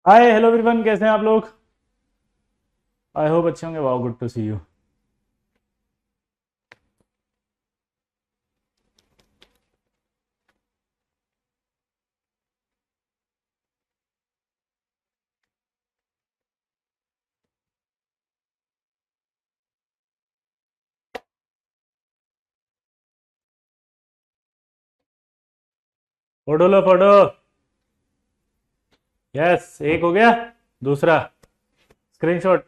Hi hello everyone, कैसे हैं आप लोग। आई होप अच्छे होंगे। Wow, good to see you. Photo लो फोटो। यस, एक हो गया। दूसरा स्क्रीनशॉट।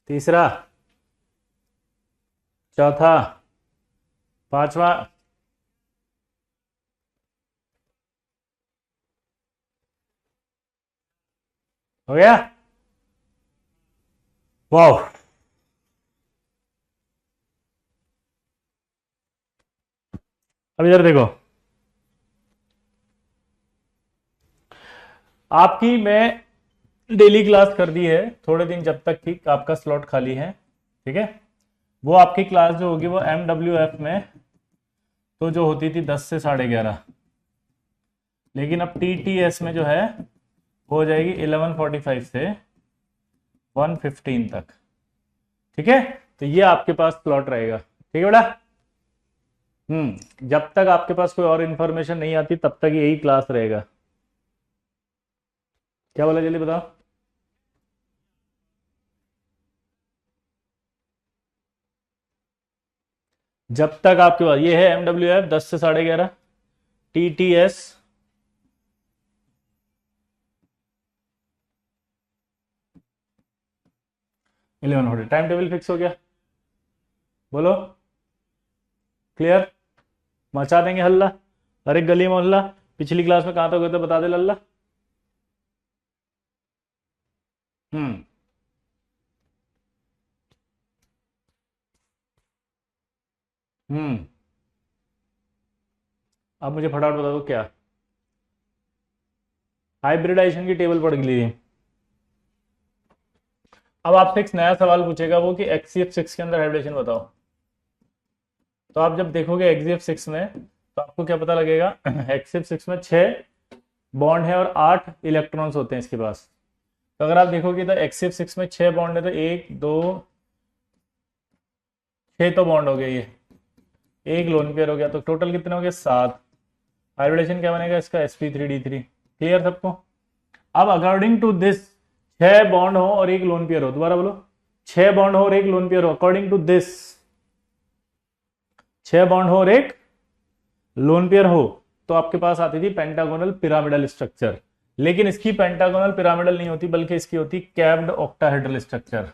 तीसरा। चौथा। पांचवा। हो गया। वाओ। अब इधर देखो। आपकी मैं डेली क्लास कर दी है थोड़े दिन, जब तक कि आपका स्लॉट खाली है। ठीक है। वो आपकी क्लास जो होगी वो MWF में तो जो होती थी 10 से 11:30, लेकिन अब TTS में जो है वो हो जाएगी 11:45 से 1:15 तक। ठीक है। तो ये आपके पास स्लॉट रहेगा। ठीक है बेटा। जब तक आपके पास कोई और इन्फॉर्मेशन नहीं आती तब तक यही क्लास रहेगा। क्या बोला, जल्दी बताओ। जब तक आपके पास ये है MWF 10 से 11:30, TTS 11:40। टाइम टेबल फिक्स हो गया। बोलो। क्लियर। मचा देंगे हल्ला। हर एक गली मोहल्ला। पिछली क्लास में कहां तक गए थे बता दे लल्ला। हम्म। हम्म। अब मुझे फटाफट बता दो क्या। हाइब्रिडाइजेशन की टेबल पढ़ लीजिए। अब आपसे एक नया सवाल पूछेगा वो कि XCF6 के अंदर हाइब्रिडेशन बताओ। तो आप जब देखोगे XCF6 में तो आपको क्या पता लगेगा। XCF6 में 6 बॉन्ड है और 8 इलेक्ट्रॉन्स होते हैं इसके पास। तो अगर आप देखोगे तो XCF6 में 6 बॉन्ड है तो 1 2 6 तो बॉन्ड हो गए, ये एक लोन पेयर हो गया, तो टोटल कितने हो गए 7। हाइब्रिडेशन क्या बनेगा इसका sp3d3। क्लियर सबको। अब अकॉर्डिंग टू दिस 6 बॉन्ड हो और एक लोन पेयर हो। दोबारा बोलो। 6 बॉन्ड हो और एक लोन पेयर हो अकॉर्डिंग टू दिस। 6 बॉन्ड हो और एक लोन पेयर हो तो आपके पास आती थी पेंटागोनल पिरामिडल स्ट्रक्चर। लेकिन इसकी पेंटागोनल पिरामिडल नहीं होती बल्कि इसकी होती कैप्ड ऑक्टाहेड्रल स्ट्रक्चर।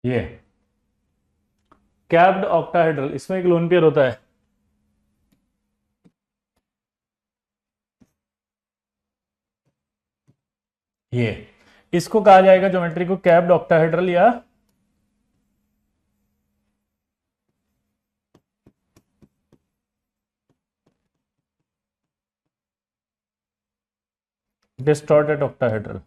ये कैप्ड ऑक्टाहेड्रल, इसमें एक लोन पेयर होता है। ये इसको कहा जाएगा ज्योमेट्री को कैप्ड ऑक्टाहेड्रल या डिस्टॉर्टेड ऑक्टाहेड्रल।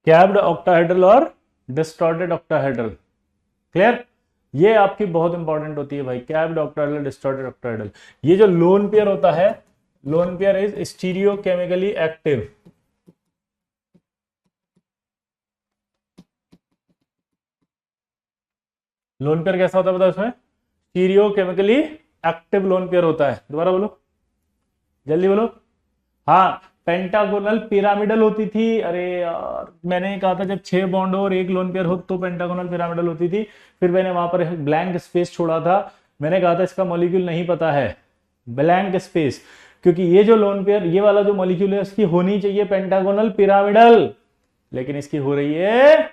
कैप्ड ऑक्टाहेड्रल और डिस्टॉर्टेड ऑक्टाहेड्रल। क्लियर। ये आपकी बहुत इंपॉर्टेंट होती है भाई, कैप्ड ऑक्टाहेड्रल डिस्टॉर्टेड ऑक्टाहेड्रल। ये जो लोन पेयर होता है, lone pair is stereo chemically active. Lone pair कैसा होता है बताओ इसमें। Stereo chemically active lone pair होता है। दोबारा बोलो, जल्दी बोलो। हाँ, पेंटागोनल पिरामिडल होती थी। अरे यार, मैंने कहा था जब 6 बॉन्ड हो और एक लोन पेयर हो तो पेंटागोनल पिरामिडल होती थी। फिर मैंने वहां पर ब्लैंक स्पेस छोड़ा था। मैंने कहा था इसका मॉलिक्यूल नहीं पता है, ब्लैंक स्पेस। क्योंकि ये जो लोन पेयर, ये वाला जो मॉलिक्यूल है उसकी होनी चाहिए पेंटागोनल पिरामिडल, लेकिन इसकी हो रही है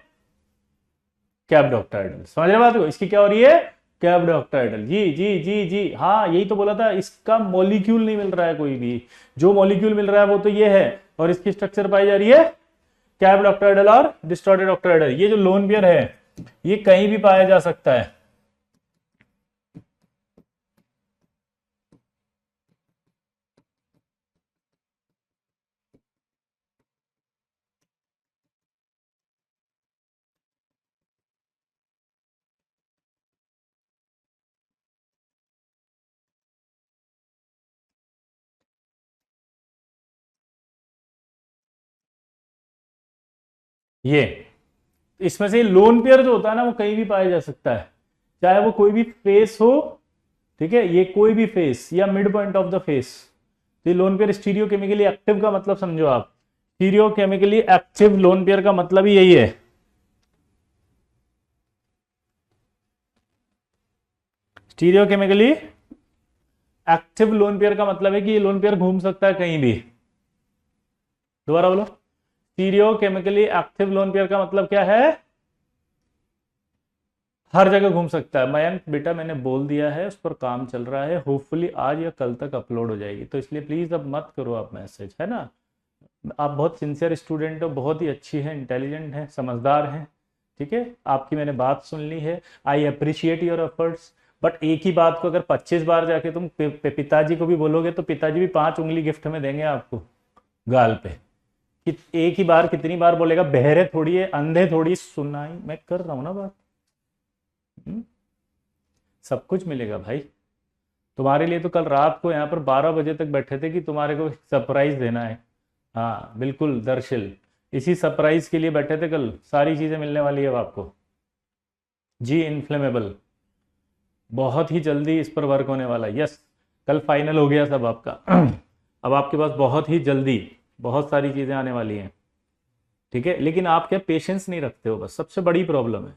कैप्ड ऑक्टाहेड्रल। समझ रहे बात को? इसकी क्या हो रही है? Capped octahedral. जी जी जी जी, हाँ यही तो बोला था, इसका मॉलिक्यूल नहीं मिल रहा है कोई भी, जो मॉलिक्यूल मिल रहा है वो तो ये है, और इसकी स्ट्रक्चर पाई जा रही है कैप्ड ऑक्टाहेड्रल और डिस्टॉर्टेड ऑक्टाहेड्रल। ये जो लोन पेयर है ये कहीं भी पाया जा सकता है। ये इसमें से लोन पेयर जो होता है ना वो कहीं भी पाया जा सकता है, चाहे वो कोई भी फेस हो, ठीक है, ये कोई भी फेस या mid point of the face. तो ये lone pair stereo chemically active का मतलब समझो आप, stereo chemically active lone pair का मतलब ही यही है। Stereo chemically active lone pair का मतलब है कि ये लोन पेयर घूम सकता है कहीं भी। दोबारा बोलो, stereo chemically active lone pair का मतलब क्या है? हर जगह घूम सकता है। मयंक बेटा मैंने बोल दिया है, उस पर काम चल रहा है, होपफुली आज या कल तक अपलोड हो जाएगी, तो इसलिए प्लीज अब मत करो आप मैसेज, है ना। आप बहुत सिंसियर स्टूडेंट हो, बहुत ही अच्छी है, इंटेलिजेंट है, समझदार है, ठीक है, आपकी मैंने बात सुन ली है, I appreciate your efforts. But एक ही बात को अगर 25 बार जाके तुम पिताजी को भी बोलोगे तो पिताजी भी 5 उंगली गिफ्ट में देंगे आपको गाल पे। कि एक ही बार कितनी बार बोलेगा, बहरे थोड़ी है, अंधे थोड़ी, सुनाई मैं कर रहा हूं ना बात। सब कुछ मिलेगा भाई तुम्हारे लिए। तो कल रात को यहाँ पर 12 बजे तक बैठे थे कि तुम्हारे को सरप्राइज देना है। हाँ बिल्कुल दर्शिल, इसी सरप्राइज के लिए बैठे थे कल, सारी चीजें मिलने वाली है अब आपको। जी इनफ्लेमेबल बहुत ही जल्दी इस पर वर्क होने वाला है। यस, कल फाइनल हो गया सब आपका। अब आपके पास बहुत ही जल्दी बहुत सारी चीजें आने वाली हैं, ठीक है, लेकिन आप क्या पेशेंस नहीं रखते हो, बस सबसे बड़ी प्रॉब्लम है।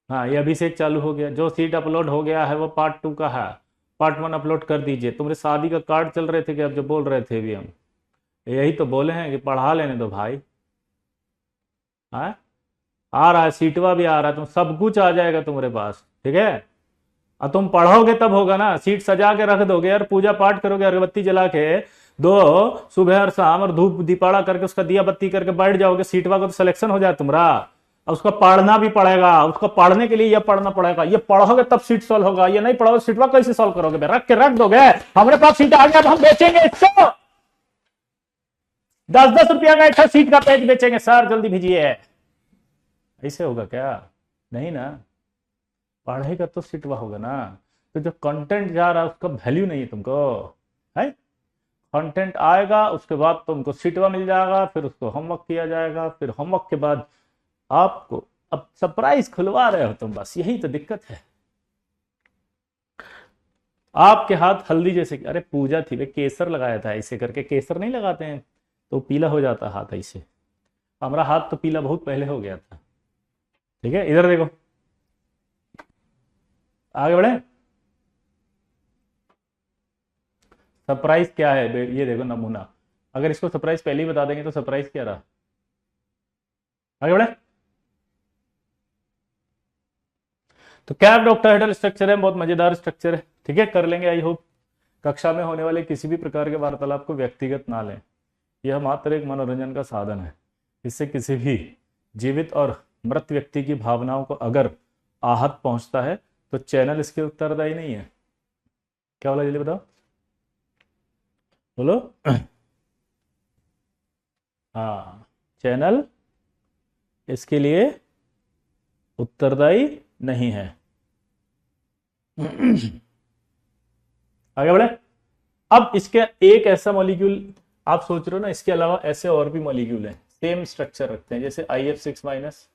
हाँ ये अभिषेक चालू हो गया, जो सीट अपलोड हो गया है वो पार्ट 2 का है, पार्ट 1 अपलोड कर दीजिए। तुम्हारे शादी का कार्ड चल रहे थे कि अब जो बोल रहे थे भी हम यही तो बोले हैं कि पढ़ा लेने दो भाई। हाँ आ रहा है, सीटवा भी आ रहा है, तुम सब कुछ आ जाएगा तुम्हारे पास, ठीक है। और तुम पढ़ोगे तब होगा ना, सीट सजा के रख दोगे और पूजा पाठ करोगे अगरबत्ती जला के, दो सुबह और शाम और धूप दीपाड़ा करके उसका दिया बत्ती करके बैठ जाओगे, सीटवा का तो सिलेक्शन हो जाए तुम्हारा। और उसका पढ़ना भी पड़ेगा, उसको पढ़ने के लिए यह पढ़ना पड़ेगा, ये पढ़ोगे तब सीट सॉल्व होगा, ये नहीं पढ़ोगे सीटवा कैसे सॉल्व करोगे? रख के रख दोगे, हमारे पास सीट आ गया अब हम बेचेंगे इसको, 10-10 रुपया का एक सीट का पेज बेचेंगे सर, जल्दी भेजिए। ऐसे होगा क्या? नहीं ना, पढ़ेगा तो सिटवा होगा ना। तो जो कंटेंट जा रहा है उसका वैल्यू नहीं है तुमको, है। कंटेंट आएगा उसके बाद तुमको सिटवा मिल जाएगा, फिर उसको होमवर्क किया जाएगा, फिर होमवर्क के बाद आपको अब सरप्राइज खुलवा रहे हो तुम, बस यही तो दिक्कत है। आपके हाथ हल्दी जैसे, अरे पूजा थी वे, केसर लगाया था ऐसे करके, केसर नहीं लगाते हैं तो पीला हो जाता हाथ ऐसे, हमारा हाथ तो पीला बहुत पहले हो गया था, ठीक है। इधर देखो, आगे बढ़े। सरप्राइज क्या है ये देखो नमूना, अगर इसको सरप्राइज पहले ही बता देंगे तो सरप्राइज क्या रहा। आगे बढ़े। तो कैप्ड ऑक्टाहेड्रल स्ट्रक्चर है, बहुत मजेदार स्ट्रक्चर है, ठीक है, कर लेंगे आई होप। कक्षा में होने वाले किसी भी प्रकार के वार्तालाप को व्यक्तिगत ना लें, यह मात्र एक मनोरंजन का साधन है। इससे किसी भी जीवित और मृत व्यक्ति की भावनाओं को अगर आहत पहुंचता है तो चैनल इसके उत्तरदायी नहीं है। क्या बोला जल्दी बताओ, बोलो। हाँ, चैनल इसके लिए उत्तरदायी नहीं है। आगे बढ़े। अब इसके एक ऐसा मॉलिक्यूल आप सोच रहे हो ना, इसके अलावा ऐसे और भी मॉलिक्यूल हैं सेम स्ट्रक्चर रखते हैं, जैसे IF6-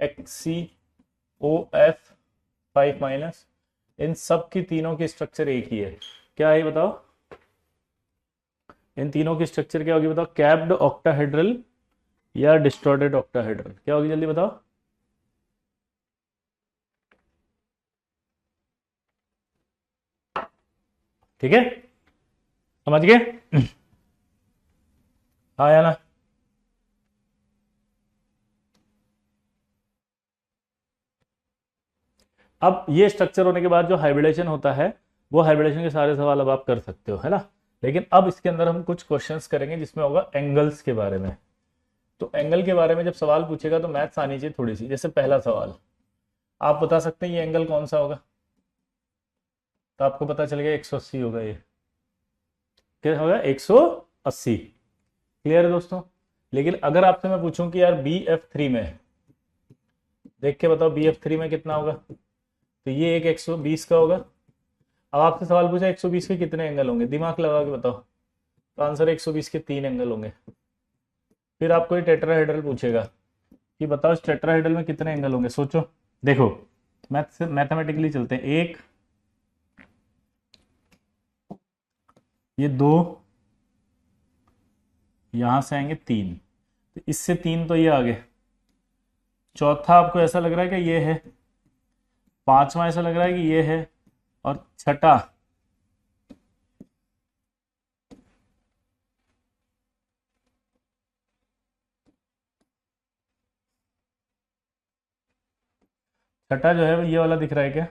XCOF5-, इन सब की तीनों की स्ट्रक्चर एक ही है। क्या है बताओ, इन तीनों की स्ट्रक्चर क्या होगी बताओ? कैप्ड ऑक्टाहेड्रल या डिस्टॉर्टेड ऑक्टाहेड्रल, क्या होगी जल्दी बताओ। ठीक है, समझ गए? हाँ या ना? अब ये स्ट्रक्चर होने के बाद जो हाइब्रिडेशन होता है वो हाइब्रिडेशन के सारे सवाल अब आप कर सकते हो, है ना। लेकिन अब इसके अंदर हम कुछ क्वेश्चंस करेंगे जिसमें होगा एंगल्स के बारे में। तो एंगल के बारे में जब सवाल पूछेगा तो मैथ्स आनी चाहिए थोड़ी सी। जैसे पहला सवाल, आप बता सकते हैं ये एंगल कौन सा होगा, तो आपको पता चल गया 180 होगा। ये क्या होगा, 180। क्लियर है दोस्तों। लेकिन अगर आपसे मैं पूछूं कि यार BF3 में, देख के बताओ BF3 में कितना होगा, तो ये एक 120 का होगा। अब आपसे सवाल पूछा 120 के कितने एंगल होंगे, दिमाग लगा के बताओ। तो आंसर 120 के 3 एंगल होंगे। फिर आपको ये टेट्राहेड्रल पूछेगा कि बताओ इस टेट्राहेड्रल में कितने एंगल होंगे। सोचो, देखो मैथमेटिकली चलते हैं। एक, ये दो, यहां से आएंगे 3, तो इससे 3 तो ये आ गए। चौथा आपको ऐसा लग रहा है कि ये है, पांचवा ऐसा लग रहा है कि ये है, और छठा छठा जो है ये वाला दिख रहा है क्या,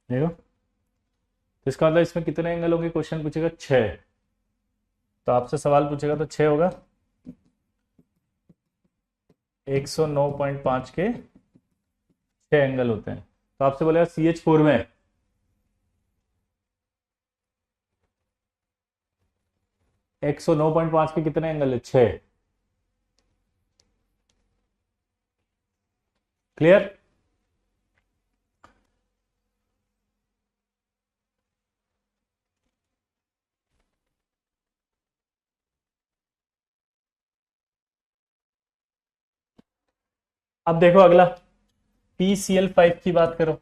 देखो। तो इसका मतलब इसमें कितने एंगल होंगे, क्वेश्चन पूछेगा 6। तो आपसे सवाल पूछेगा तो 6 होगा। 109.5 के 6 एंगल होते हैं। तो आपसे बोलेगा CH4 में एक 109.5 के कितने एंगल है, 6। क्लियर। अब देखो अगला, PCl5 की बात करो।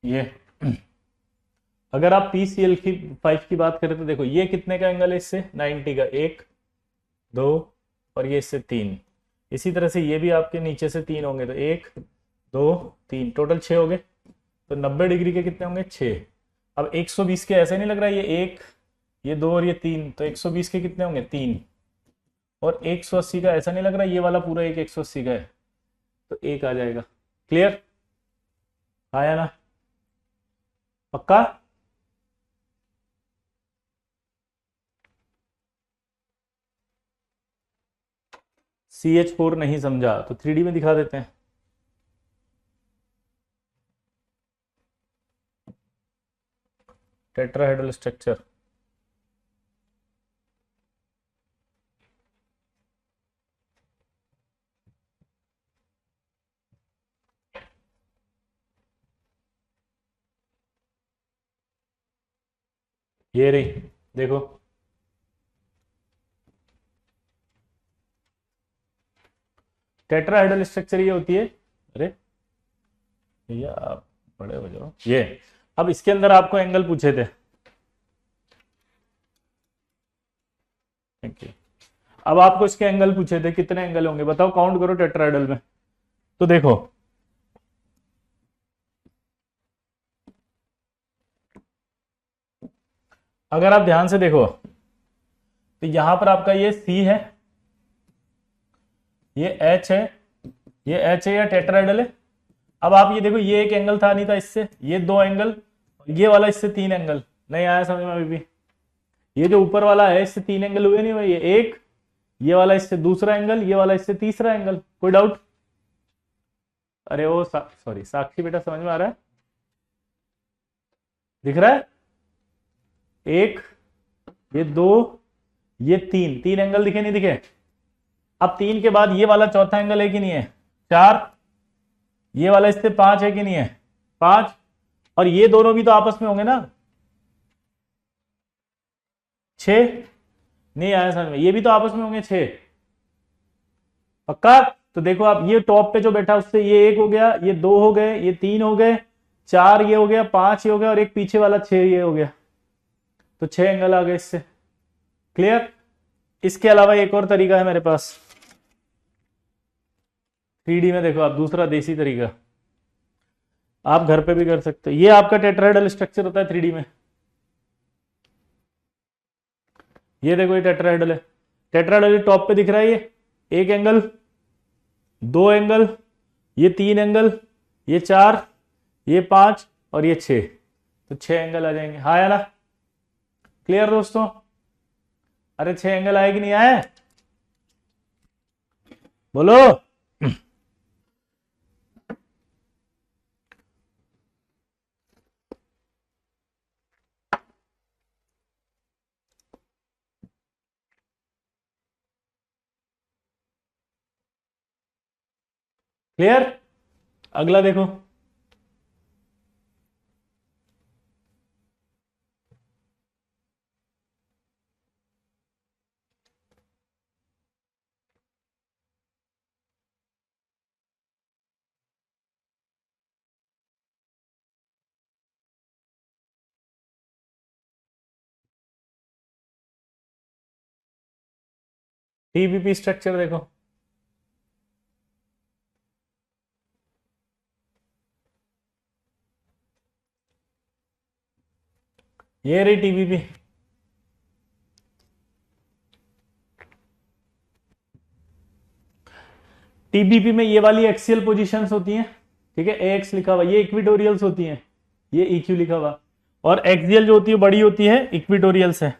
ये अगर आप PCl5 की बात करें तो देखो ये कितने का एंगल है, इससे 90 का, 1 2, और ये इससे 3। इसी तरह से ये भी आपके नीचे से 3 होंगे, तो 1 2 3, टोटल 6 हो गए। तो 90 डिग्री के कितने होंगे, 6। अब 120 के ऐसे नहीं लग रहा है, ये 1 ये 2 और ये 3, तो 120 के कितने होंगे, 3। और 180 का ऐसा नहीं लग रहा है, ये वाला पूरा एक 180 का है, तो 1 आ जाएगा। क्लियर आया ना, पक्का। CH4 नहीं समझा तो 3D में दिखा देते हैं। टेट्राहेड्रल स्ट्रक्चर, ये रही, देखो। टेट्राहेड्रल स्ट्रक्चर ये होती है, अरे भैया आप बड़े हो जाओ। ये अब इसके अंदर आपको एंगल पूछे थे, थैंक यू। अब आपको इसके एंगल पूछे थे, कितने एंगल होंगे बताओ, काउंट करो टेट्राहेड्रल में। तो देखो अगर आप ध्यान से देखो तो यहां पर आपका ये C है, ये H है, ये H है या टेट्राहेड्रल है। अब आप ये देखो, ये एक एंगल था नहीं था, इससे ये 2 एंगल, ये वाला इससे 3 एंगल। नहीं आया समझ में अभी भी। ये जो ऊपर वाला है इससे 3 एंगल हुए नहीं हुए, ये एक, ये वाला इससे दूसरा एंगल, ये वाला इससे तीसरा एंगल। कोई डाउट। अरे वो सॉरी साक्षी बेटा, समझ में आ रहा है, दिख रहा है। एक, ये 2, ये 3, 3 एंगल दिखे नहीं दिखे। अब 3 के बाद ये वाला चौथा एंगल है कि नहीं है, 4। ये वाला इससे 5 है कि नहीं है, 5। और ये दोनों भी तो आपस में होंगे ना, 6। नहीं आया समझ में, ये भी तो आपस में होंगे 6, पक्का। तो देखो आप, ये टॉप पे जो बैठा उससे ये 1 हो गया, ये 2 हो गए, ये 3 हो गए, 4 ये हो गया, 5 ये हो गया, और एक पीछे वाला 6 ये हो गया। तो 6 एंगल आ गए इससे। क्लियर। इसके अलावा एक और तरीका है मेरे पास 3D में, देखो आप, दूसरा देसी तरीका आप घर पे भी कर सकते हो। ये आपका टेट्राहेड्रल स्ट्रक्चर होता है 3D में। ये देखो ये टेट्राहेड्रल है, टेट्राहेड्रल टॉप पे दिख रहा है ये एक एंगल, दो एंगल, ये तीन एंगल, ये चार, ये पांच और ये छह, तो छह एंगल आ जाएंगे। हाँ या ना? क्लियर दोस्तों? अरे छह एंगल आए कि नहीं आए? बोलो। क्लियर? अगला देखो, टीबीपी स्ट्रक्चर देखो, ये रही टीबीपी। टीबीपी में ये वाली एक्सियल पोजीशंस होती हैं, ठीक है, ए एक्स लिखा हुआ, ये इक्विटोरियल्स होती हैं, ये इक्यू लिखा हुआ, और एक्सियल जो होती है बड़ी होती है इक्विटोरियल्स है।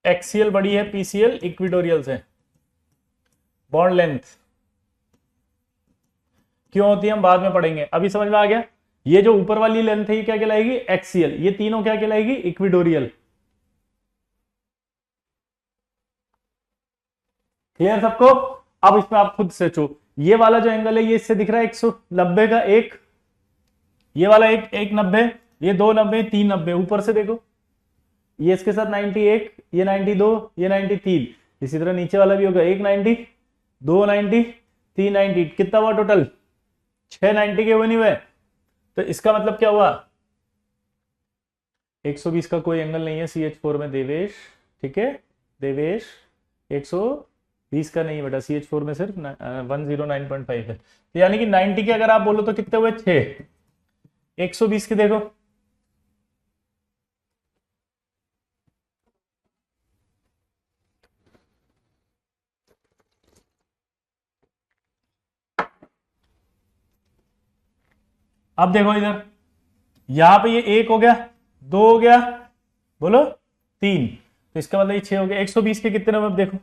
एक्सियल बड़ी है, पीसीएल इक्विटोरियल्स है। बॉन्ड लेंथ क्यों होती है हम बाद में पढ़ेंगे, अभी समझ में आ गया? ये जो ऊपर वाली लेंथ है ये क्या कहलाएगी? एक्सियल। ये तीनों क्या कहलाएगी? इक्विटोरियल। क्लियर सबको? अब इसमें आप खुद सोचो, ये वाला जो एंगल है ये इससे दिख रहा है 190 का एक, ये वाला एक 190, ये 290, 390, ऊपर से देखो ये इसके साथ 91, ये 92, ये 93, इसी तरह नीचे वाला भी होगा 190, 290, 390, कितना हुआ टोटल? 690 के हुए नहीं हुए? तो इसका मतलब क्या हुआ? 120 का कोई एंगल नहीं है CH4 में देवेश, ठीक है देवेश, 120 का नहीं है बेटा CH4 में, सिर्फ 109.5 है। तो यानी कि 90 के अगर आप बोलो तो कितने हुए? 6। 120 के देखो, अब देखो इधर, यहां पे ये एक हो गया, दो हो गया, बोलो तीन, तो इसका मतलब ये 6 हो गया। 120 के कितने अब देखो,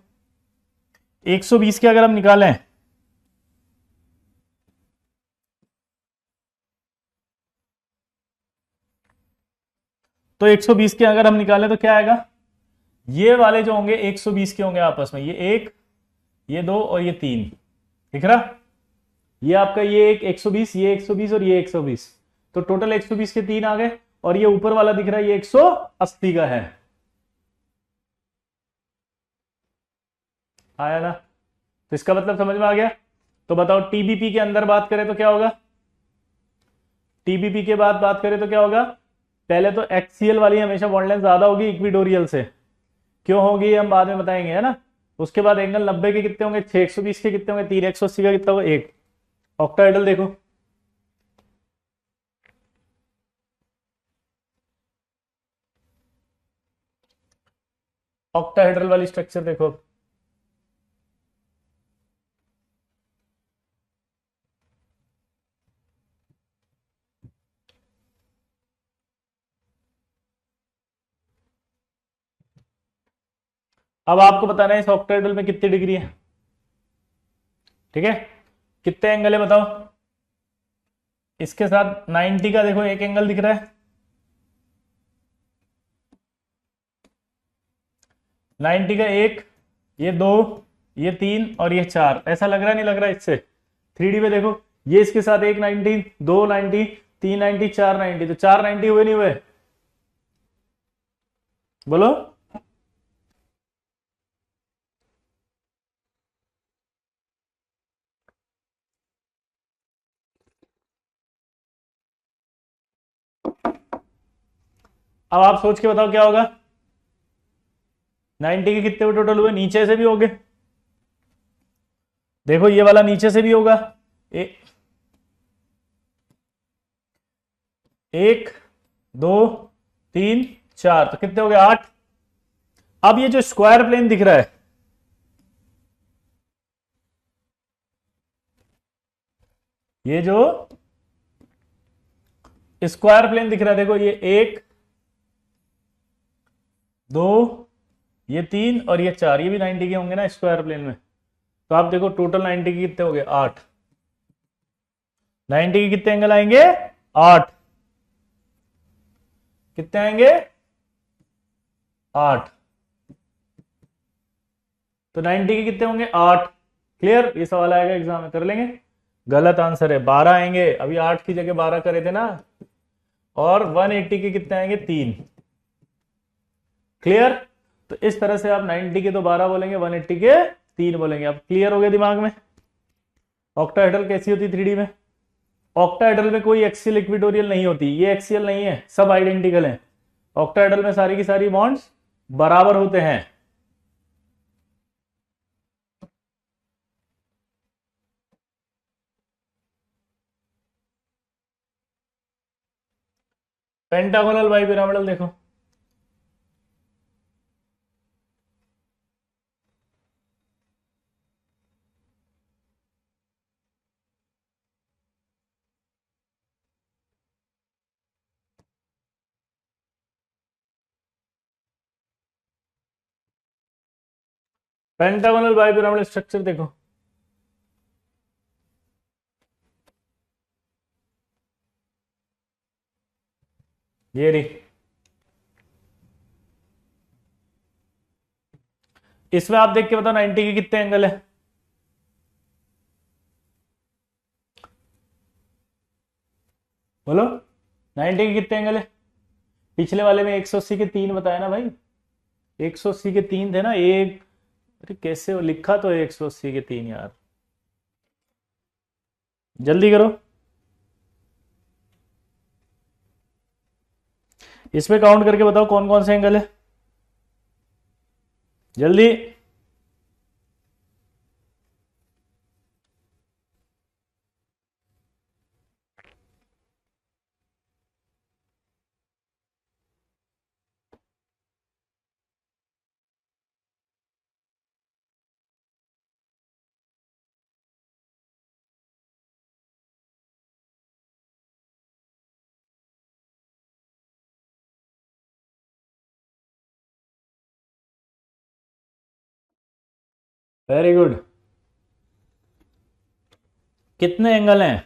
120 के अगर हम निकालें तो 120 के अगर हम निकालें तो क्या आएगा? ये वाले जो होंगे 120 के होंगे आपस में, ये एक, ये दो और ये तीन, दिख रहा? ये आपका ये एक 120, ये 120 और ये 120, तो टोटल 120 के तीन आ गए, और ये ऊपर वाला दिख रहा है ये 180 का है। आया ना? तो इसका मतलब समझ में आ गया? तो बताओ टीबीपी के अंदर बात करें तो क्या होगा? टीबीपी के बाद बात करें तो क्या होगा? पहले तो एक्सियल वाली हमेशा बॉन्ड लेंथ ज्यादा होगी इक्विटोरियल से, क्यों होगी हम बाद में बताएंगे, है ना? उसके बाद एंगल 90 के कितने होंगे? 6। 120 के कितने होंगे? 3। 180 का कितना होगा? 1। ऑक्टाहेड्रल देखो, ऑक्टाहेड्रल वाली स्ट्रक्चर देखो, अब आपको बताना है इस ऑक्टाहेड्रल में कितनी डिग्री है, ठीक है? कितने एंगल है बताओ? इसके साथ 90 का देखो एक एंगल दिख रहा है, 90 का एक, ये दो, ये तीन और ये चार, ऐसा लग रहा नहीं लग रहा? इससे 3D में देखो, ये इसके साथ एक 90, दो 90, तीन 90, चार 90, तो चार 90 हुए नहीं हुए? बोलो। अब आप सोच के बताओ क्या होगा? 90 के कितने टोटल हुए? नीचे से भी हो गए, देखो ये वाला नीचे से भी होगा, 1 2 3 4, तो कितने हो गए 8। अब ये जो स्क्वायर प्लेन दिख रहा है, ये जो स्क्वायर प्लेन दिख रहा है, देखो ये 1 2 ये 3 और ये 4, ये भी 90 के होंगे ना स्क्वायर प्लेन में। तो आप देखो टोटल 90 के कितने हो गए 8। 90 के कितने एंगल आएंगे 8, कितने आएंगे 8। तो 90 के कितने होंगे 8। क्लियर, ये सवाल आएगा एग्जाम में, कर लेंगे। गलत आंसर है, 12 आएंगे। अभी 8 की जगह 12 करे थे ना। और 180 के कितने आएंगे 3। क्लियर, तो इस तरह से आप 90 के तो 12 बोलेंगे, 180 के 3 बोलेंगे। अब क्लियर हो गया दिमाग में। ऑक्टाहेड्रल कैसी होती 3D में? ऑक्टाहेड्रल में कोई एक्सियल इक्वेटोरियल नहीं होती, ये एक्सियल नहीं है, सब आइडेंटिकल हैं। ऑक्टाहेड्रल में सारी की सारी बॉन्ड्स बराबर होते हैं। पेंटागोनल बाइपिरामिडल देखो, पेंटागोनल बाइपिरामिडल स्ट्रक्चर देखो। ये रही, इसमें आप देख के बताओ 90 के कितने एंगल है। बोलो 90 के कितने एंगल है। पिछले वाले में 180 के 3 बताया ना भाई, 180 के 3 थे ना। एक, अरे कैसे वो लिखा तो है 180 के 3 यार, जल्दी करो। इसमें काउंट करके बताओ कौन कौन से एंगल है, जल्दी। वेरी गुड, कितने एंगल हैं?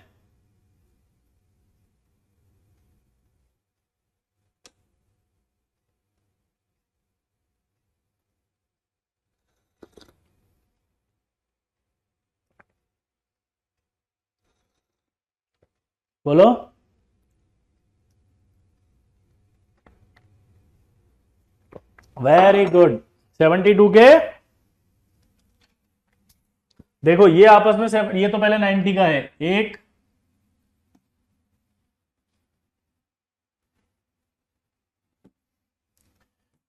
बोलो। वेरी गुड, 72 के, देखो ये आपस में ये तो पहले 90 का है। 1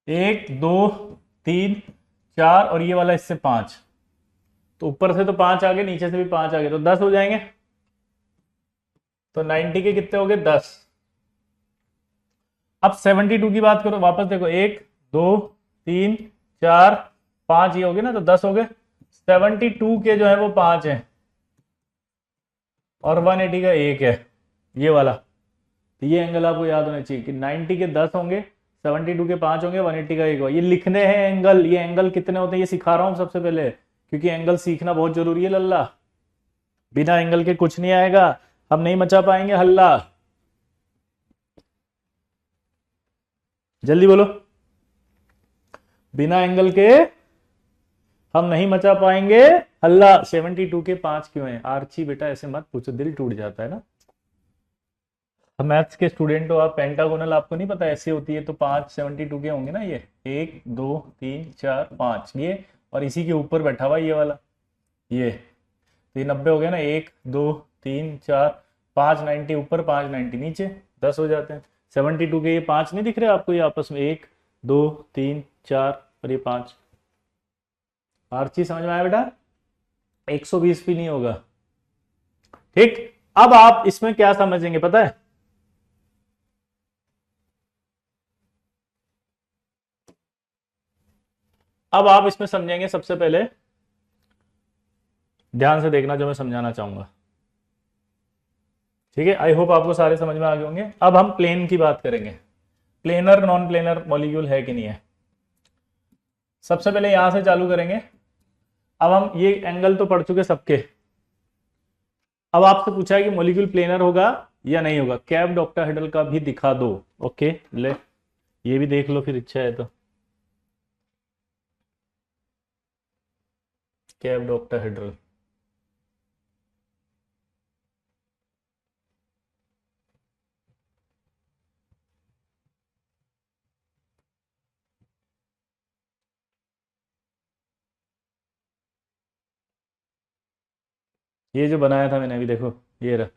1 2 3 4 और ये वाला इससे 5, तो ऊपर से तो 5 आ गए, नीचे से भी 5 आ गए, तो 10 हो जाएंगे। तो 90 के कितने हो गए 10। अब 72 की बात करो, वापस देखो 1 2 3 4 5 ये हो गए ना, तो 10 हो गए। 72 के जो है वो 5 है और 180 का 1 है, ये वाला। तो ये एंगल आपको याद होना चाहिए कि 90 के 10 होंगे, 72 के 5 होंगे, 180 का 1 होगा। ये लिखने हैं एंगल, ये एंगल कितने होते हैं ये सिखा रहा हूं सबसे पहले, क्योंकि एंगल सीखना बहुत जरूरी है लल्ला। बिना एंगल के कुछ नहीं आएगा, हम नहीं मचा पाएंगे हल्ला। जल्दी बोलो, बिना एंगल के हम नहीं मचा पाएंगे हल्ला। 72 के 5 क्यों है आर्ची? बेटा ऐसे मत पूछो, दिल टूट जाता है ना। मैथ्स के स्टूडेंट हो आप, पेंटागोनल आपको नहीं पता ऐसे होती है, तो 5 72 के होंगे ना। ये 1 2 3 4 5 ये, और इसी के ऊपर बैठा हुआ ये वाला, ये तो ये 90 हो गया ना। 1 2 3 4 5 90 ऊपर, 5 90 नीचे, 10 हो जाते हैं। 72 के ये 5 नहीं दिख रहे आपको, ये आपस में 1 2 3 4 और ये 5। आर्ची समझ में आया बेटा? 120 भी नहीं होगा। ठीक, अब आप इसमें क्या समझेंगे पता है? अब आप इसमें समझेंगे, सबसे पहले ध्यान से देखना जो मैं समझाना चाहूंगा, ठीक है। आई होप आपको सारे समझ में आ गए होंगे। अब हम प्लेन की बात करेंगे, प्लेनर नॉन प्लेनर मॉलिक्यूल है कि नहीं है। सबसे पहले यहां से चालू करेंगे। अब हम ये एंगल तो पढ़ चुके सबके। अब आपसे पूछा है कि मॉलिक्यूल प्लेनर होगा या नहीं होगा, कैप्ड ऑक्टाहेड्रल का भी दिखा दो। ओके, ले ये भी देख लो फिर, इच्छा है तो। कैप्ड ऑक्टाहेड्रल, ये जो बनाया था मैंने अभी, देखो ये रहा,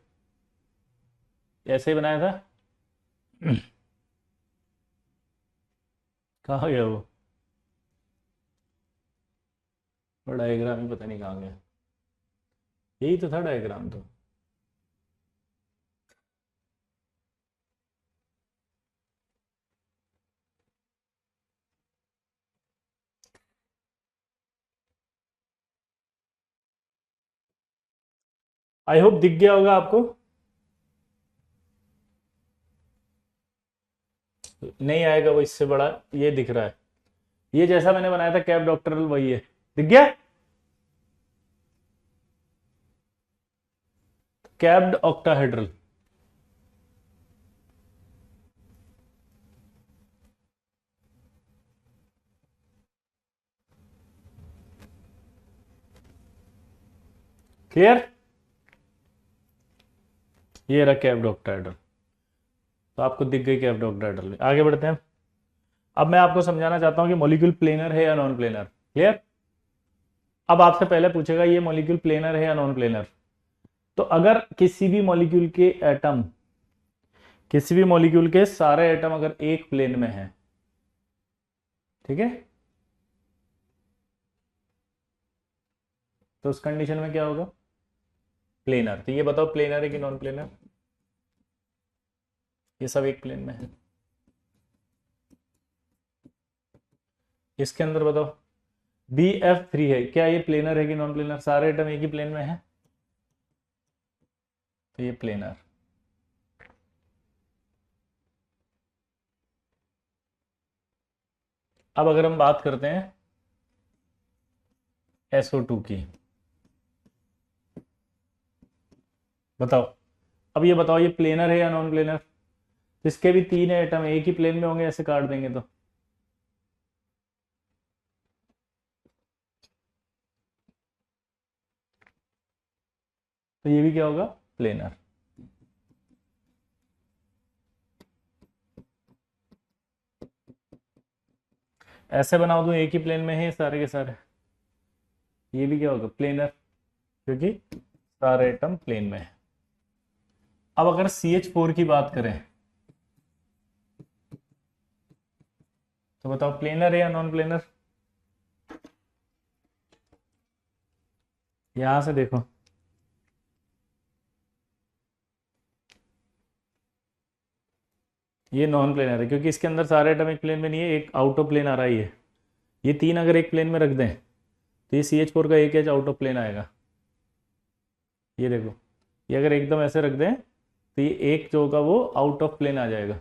ऐसे ही बनाया था। कहाँ गया वो डायग्राम ही पता नहीं कहाँ गया। यही तो था डायग्राम तो। आई होप दिख गया होगा आपको। नहीं आएगा वो, इससे बड़ा ये दिख रहा है। ये जैसा मैंने बनाया था कैप डॉक्टरल वही है, दिख गया। Capped octahedral, clear. ये रहा कैप्ड ऑक्टाहेड्रल, तो आपको दिख गई कैप्ड ऑक्टाहेड्रल। आगे बढ़ते हैं। अब मैं आपको समझाना चाहता हूं कि मॉलिक्यूल प्लेनर है या नॉन प्लेनर। क्लियर। अब आपसे पहले पूछेगा ये मॉलिक्यूल प्लेनर है या नॉन प्लेनर। तो अगर किसी भी मॉलिक्यूल के एटम, किसी भी मॉलिक्यूल के सारे एटम अगर एक प्लेन में है, ठीक है, तो उस कंडीशन में क्या होगा, प्लेनर। तो ये बताओ प्लेनर है कि नॉन प्लेनर। ये सब एक प्लेन में है। इसके अंदर बताओ BF3 है, क्या ये प्लेनर है कि नॉन प्लेनर। सारे एटम एक ही प्लेन में है, तो ये प्लेनर। अब अगर हम बात करते हैं SO2 की, बताओ। अब ये बताओ ये प्लेनर है या नॉन प्लेनर। इसके भी तीन एटम एक ही प्लेन में होंगे, ऐसे काट देंगे तो ये भी क्या होगा, प्लेनर। ऐसे बना दूं एक ही प्लेन में है सारे के सारे, ये भी क्या होगा, प्लेनर, क्योंकि सारे एटम प्लेन में है। अब अगर CH4 की बात करें तो बताओ प्लेनर है या नॉन प्लेनर। यहां से देखो, ये नॉन प्लेनर है क्योंकि इसके अंदर सारे एटम एक प्लेन में नहीं है, एक आउट ऑफ प्लेन आ रहा ही है। ये तीन अगर एक प्लेन में रख दें तो ये CH4 का एक एच आउट ऑफ प्लेन आएगा। ये देखो, ये अगर एकदम ऐसे रख दें तो ये एक जो होगा वो आउट ऑफ प्लेन आ जाएगा,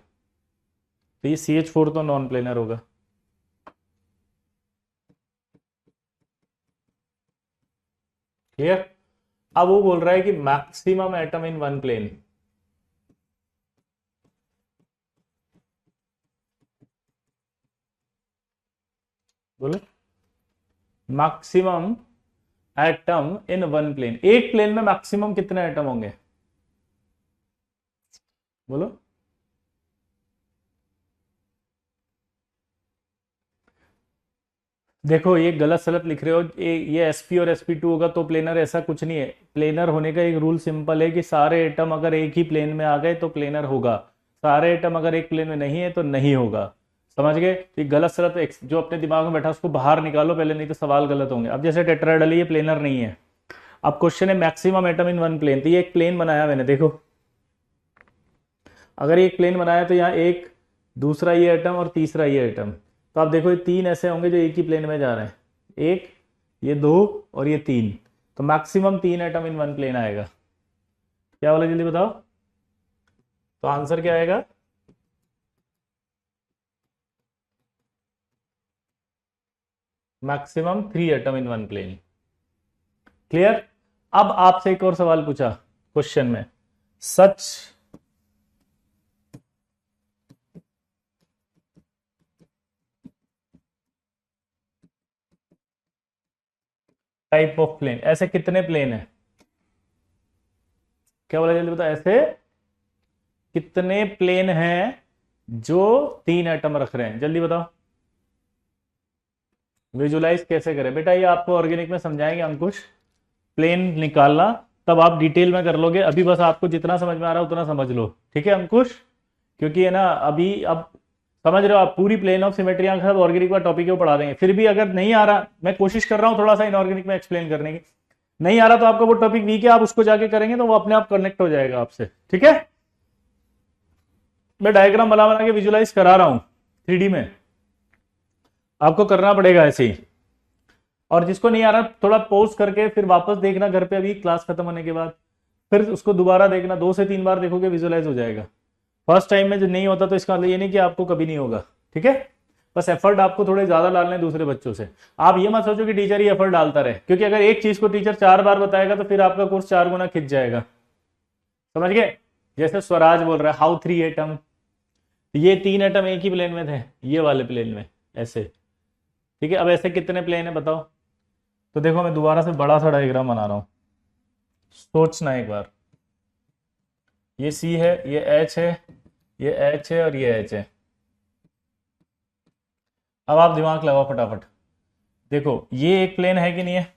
तो ये CH4 तो नॉन प्लेनर होगा। क्लियर। अब वो बोल रहा है कि maximum atom in one plane, बोलो maximum atom in one plane. एक प्लेन में मैक्सिमम कितने एटम होंगे, बोलो। देखो ये गलत सलत लिख रहे हो, ये SP और SP2 होगा तो प्लेनर, ऐसा कुछ नहीं है। प्लेनर होने का एक रूल सिंपल है कि सारे एटम अगर एक ही प्लेन में आ गए तो प्लेनर होगा, सारे एटम अगर एक प्लेन में नहीं है तो नहीं होगा। समझ गए। ये गलत सलत जो अपने दिमाग में बैठा उसको बाहर निकालो पहले, नहीं तो सवाल गलत होंगे। अब जैसे टेट्राहेड्रल ये प्लेनर नहीं है। अब क्वेश्चन है maximum atom in one plane, तो ये एक प्लेन बनाया मैंने, देखो अगर एक प्लेन बनाया तो यहाँ एक, दूसरा ये एटम और तीसरा ये एटम, तो आप देखो ये तीन ऐसे होंगे जो एक ही प्लेन में जा रहे हैं, एक, ये दो और ये तीन, तो मैक्सिमम तीन एटम इन वन प्लेन आएगा। क्या बोला जल्दी बताओ, तो आंसर क्या आएगा? Maximum three atom in one plane. Clear? अब आपसे एक और सवाल पूछा क्वेश्चन में, सच टाइप ऑफ प्लेन, ऐसे कितने प्लेन है? क्या बोला जल्दी बताओ, ऐसे कितने प्लेन हैं जो तीन एटम रख रहे हैं? जल्दी बताओ। विजुलाइज कैसे करें बेटा, ये आपको ऑर्गेनिक में समझाएंगे अंकुश। प्लेन निकालना तब आप डिटेल में कर लोगे, अभी बस आपको जितना समझ में आ रहा है उतना समझ लो, ठीक है अंकुश? क्योंकि है ना, अभी अब समझ रहे हो आप, पूरी प्लेन ऑफ सिमेट्री सब ऑर्गेनिक का टॉपिक है, पढ़ा देंगे। फिर भी अगर नहीं आ रहा, मैं कोशिश कर रहा हूं थोड़ा सा इनऑर्गेनिक में एक्सप्लेन करने की, नहीं आ रहा तो आपका वो टॉपिक वीक है, आप उसको जाके करेंगे तो वो अपने आप कनेक्ट हो जाएगा आपसे, ठीक है? मैं डायग्राम बना बना के विजुलाइज करा रहा हूं 3D में, आपको करना पड़ेगा ऐसे ही। और जिसको नहीं आ रहा थोड़ा पॉज करके फिर वापस देखना घर पे, अभी क्लास खत्म होने के बाद फिर उसको दोबारा देखना, 2 से 3 बार देखोगे विजुलाइज हो जाएगा। फर्स्ट टाइम में जो नहीं होता तो इसका मतलब ये नहीं कि आपको कभी नहीं होगा, ठीक है? बस एफर्ट आपको थोड़े ज्यादा डालने दूसरे बच्चों से। आप ये मत सोचो कि टीचर ही एफर्ट डालता रहे, क्योंकि अगर एक चीज को टीचर 4 बार बताएगा तो फिर आपका कोर्स 4 गुना खिंच जाएगा। समझ गए? जैसे स्वराज बोल रहा है हाउ 3 एटम, ये 3 एटम एक ही प्लेन में थे, ये वाले प्लेन में ऐसे, ठीक है? अब ऐसे कितने प्लेन है बताओ? तो देखो मैं दोबारा से बड़ा सा डायग्राम बना रहा हूं, सोचना एक बार। ये सी है, ये एच है, ये एच है और ये एच है। अब आप दिमाग लगाओ फटाफट, देखो ये एक प्लेन है कि नहीं है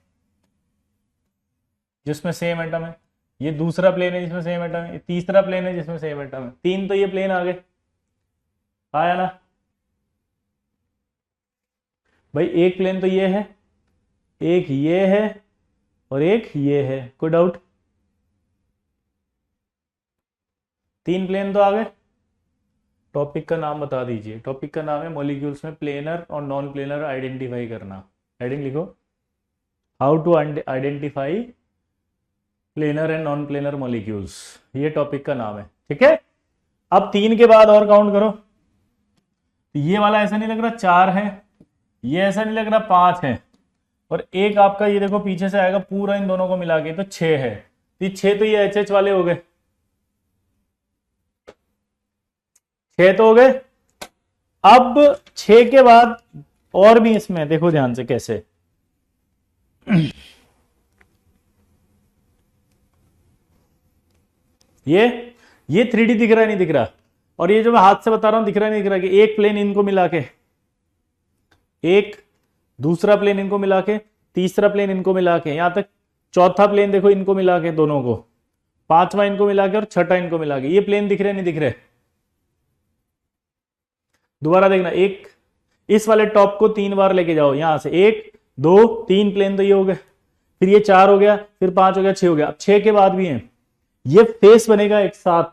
जिसमें सेम एटम है, ये दूसरा प्लेन है जिसमें सेम एटम है, ये तीसरा प्लेन है जिसमें सेम एटम है, तीन तो ये प्लेन आ गए, आया ना भाई? एक प्लेन तो ये है, एक ये है और एक ये है, कोई डाउट? तीन प्लेन तो आ गए। टॉपिक का नाम बता दीजिए। टॉपिक का नाम है मॉलिक्यूल्स में प्लेनर और नॉन प्लेनर आइडेंटिफाई करना। हेडिंग लिखो, how to identify planar and non planar molecules, ये टॉपिक का नाम है, ठीक है? अब 3 के बाद और काउंट करो, ये वाला ऐसा नहीं लग रहा 4 है, ये ऐसा नहीं लग रहा 5 है, और एक आपका ये देखो पीछे से आएगा पूरा इन दोनों को मिला के तो 6 है, तो 6 तो ये एच एच वाले हो गए, 6 तो हो गए। अब 6 के बाद और भी इसमें देखो ध्यान से कैसे, ये 3D दिख रहा है नहीं दिख रहा, और ये जो मैं हाथ से बता रहा हूं दिख रहा है नहीं दिख रहा, कि एक प्लेन इनको मिला के, एक दूसरा प्लेन इनको मिला के, तीसरा प्लेन इनको मिला के, यहां तक चौथा प्लेन देखो इनको मिला के दोनों को, पांचवा इनको मिला के और छठा इनको मिला के, ये प्लेन दिख रहे नहीं दिख रहे? दोबारा देखना, एक इस वाले टॉप को 3 बार लेके जाओ, यहां से 1 2 3 प्लेन तो ये हो गए, फिर ये 4 हो गया, फिर 5 हो गया, 6 हो गया। अब 6 के बाद भी है, ये फेस बनेगा एक साथ,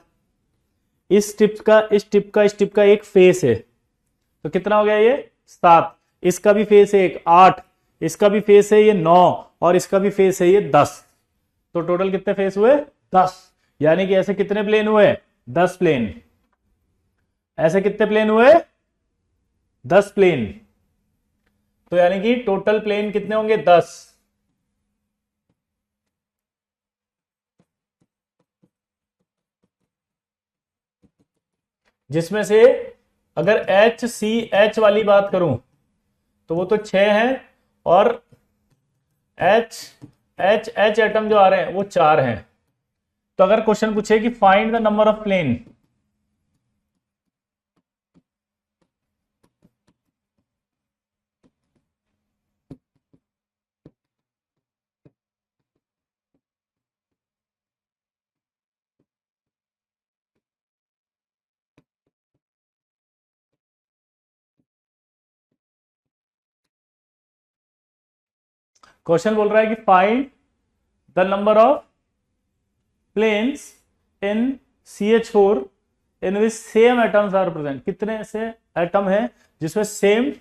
इस टिप का इस टिप का इस टिप का एक फेस है, तो कितना हो गया ये 7, इसका भी फेस है एक 8, इसका भी फेस है ये 9, और इसका भी फेस है ये 10, तो टोटल कितने फेस हुए 10। यानी कि ऐसे कितने प्लेन हुए 10 प्लेन, ऐसे कितने प्लेन हुए 10 प्लेन, तो यानी कि टोटल प्लेन कितने होंगे 10। जिसमें से अगर एच सी एच वाली बात करूं तो वो तो 6 है, और एच एच एच एटम जो आ रहे हैं वो 4 हैं। तो अगर क्वेश्चन पूछे कि find the number of plane, question बोल रहा है कि find the number of planes in CH4 in which same atoms are present, कितने से एटम है जिसमें सेम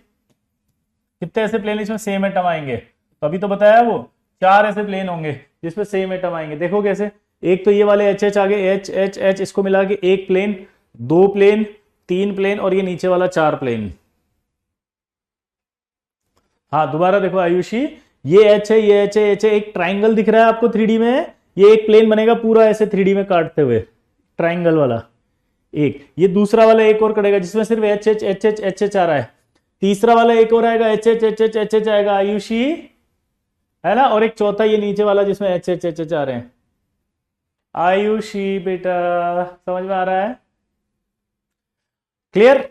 कितने ऐसे प्लेन इसमें सेम एटम आएंगे? तो अभी तो बताया वो 4 ऐसे प्लेन होंगे जिसमें सेम एटम आएंगे। देखो कैसे, एक तो ये वाले एच एच आगे, एच एच एच, इसको मिला के एक प्लेन, 2 प्लेन, 3 प्लेन, और ये नीचे वाला 4 प्लेन। हाँ दोबारा देखो आयुषी, ये एच है, ये एच है, एच है, एक ट्राइंगल दिख रहा है आपको 3D में, ये एक प्लेन बनेगा पूरा ऐसे 3D में काटते हुए, ट्राइंगल वाला एक। ये दूसरा वाला एक और करेगा जिसमें सिर्फ H H H H H H आ रहा है। तीसरा वाला एक और आएगा, H H H H H H आएगा आयुषी, है ना। और एक चौथा ये नीचे वाला जिसमें एच एच एच एच आ रहे हैं। आयुषी बेटा समझ में आ रहा है? क्लियर?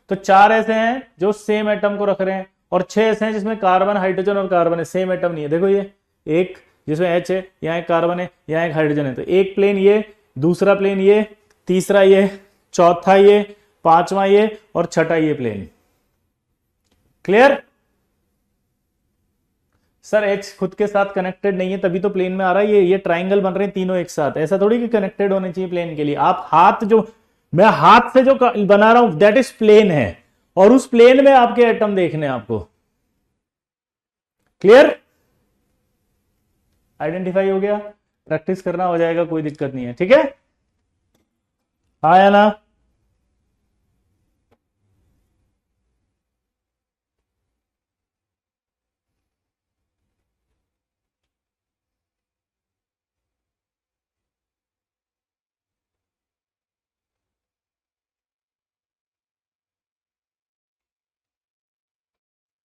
तो 4 ऐसे हैं जो सेम एटम को रख रहे हैं, और 6 ऐसे हैं जिसमें कार्बन, हाइड्रोजन और कार्बन है, सेम एटम नहीं है। देखो ये एक जिसमें एच है, यहाँ एक कार्बन है, यहाँ एक हाइड्रोजन है। तो एक प्लेन ये, दूसरा प्लेन ये, तीसरा ये, चौथा ये, पांचवा ये, और छठा ये प्लेन। क्लियर? सर एच खुद के साथ कनेक्टेड नहीं है तभी तो प्लेन में आ रहा है। ये ट्राइंगल बन रहे हैं तीनों एक साथ, ऐसा थोड़ी कि कनेक्टेड होने चाहिए प्लेन के लिए। आप हाथ जो, मैं हाथ से जो बना रहा हूं दैट इज प्लेन है, और उस प्लेन में आपके एटम देखने हैं आपको। क्लियर? आइडेंटिफाई हो गया? प्रैक्टिस करना हो जाएगा, कोई दिक्कत नहीं है। ठीक है, आया ना?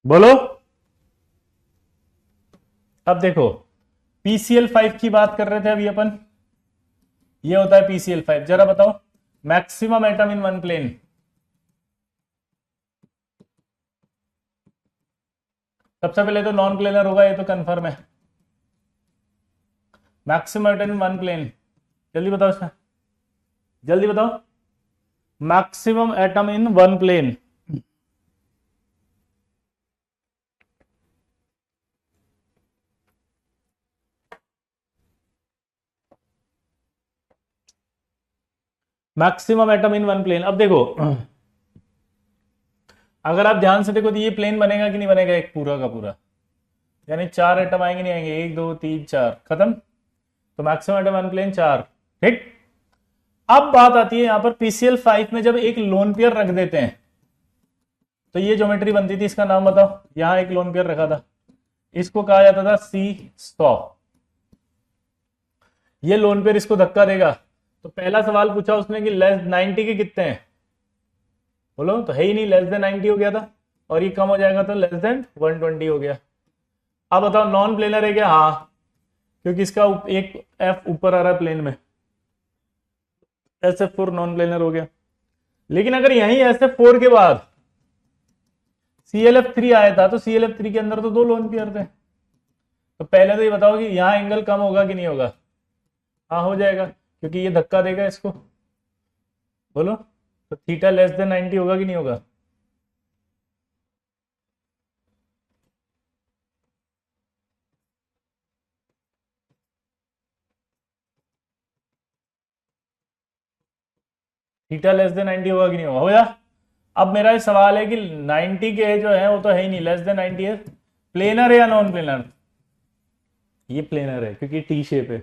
बोलो। अब देखो PCl5 की बात कर रहे थे अभी अपन, ये होता है PCl5। जरा बताओ, maximum atom in one plane. सबसे पहले तो नॉन प्लेनर होगा, ये तो कंफर्म है। Maximum atom in one plane, जल्दी बताओ इसमें, जल्दी बताओ। Maximum atom in one plane, maximum atom in one plane. अब देखो अगर आप ध्यान से देखो तो ये प्लेन बनेगा कि नहीं बनेगा, एक पूरा का पूरा, यानी 4 एटम आएंगे नहीं आएंगे, 1 2 3 4 खत्म। तो मैक्सिमम एटम वन प्लेन 4। ठीक, अब बात आती है यहां पर PCl5 में जब एक लोन पेयर रख देते हैं तो ये ज्योमेट्री बनती थी, इसका नाम बताओ। यहां एक लोन पेयर रखा था, इसको कहा जाता था C100। ये लोन पेयर इसको धक्का देगा, तो पहला सवाल पूछा उसने कि लेस 90 के कितने हैं, बोलो। तो है ही नहीं, लेस देन 90 हो गया था, और ये कम हो जाएगा तो लेस देन 120 हो गया। अब बताओ नॉन प्लेनर है क्या? हाँ, क्योंकि इसका एक F ऊपर आ रहा है प्लेन में, SF4 नॉन प्लेनर हो गया। लेकिन अगर यहीं SF4 के बाद ClF3 आया था तो ClF3 के अंदर तो 2 लोन पेयर थे। तो पहले तो ये बताओ कि यहां एंगल कम होगा कि नहीं होगा? हाँ हो जाएगा, क्योंकि ये धक्का देगा इसको, बोलो। तो थीटा लेस देन 90 होगा कि नहीं होगा? थीटा लेस देन 90 होगा कि नहीं होगा? हो जा। अब मेरा सवाल है कि 90 के जो है वो तो है ही नहीं, लेस देन 90 है। प्लेनर है या नॉन प्लेनर? ये प्लेनर है क्योंकि टी शेप है।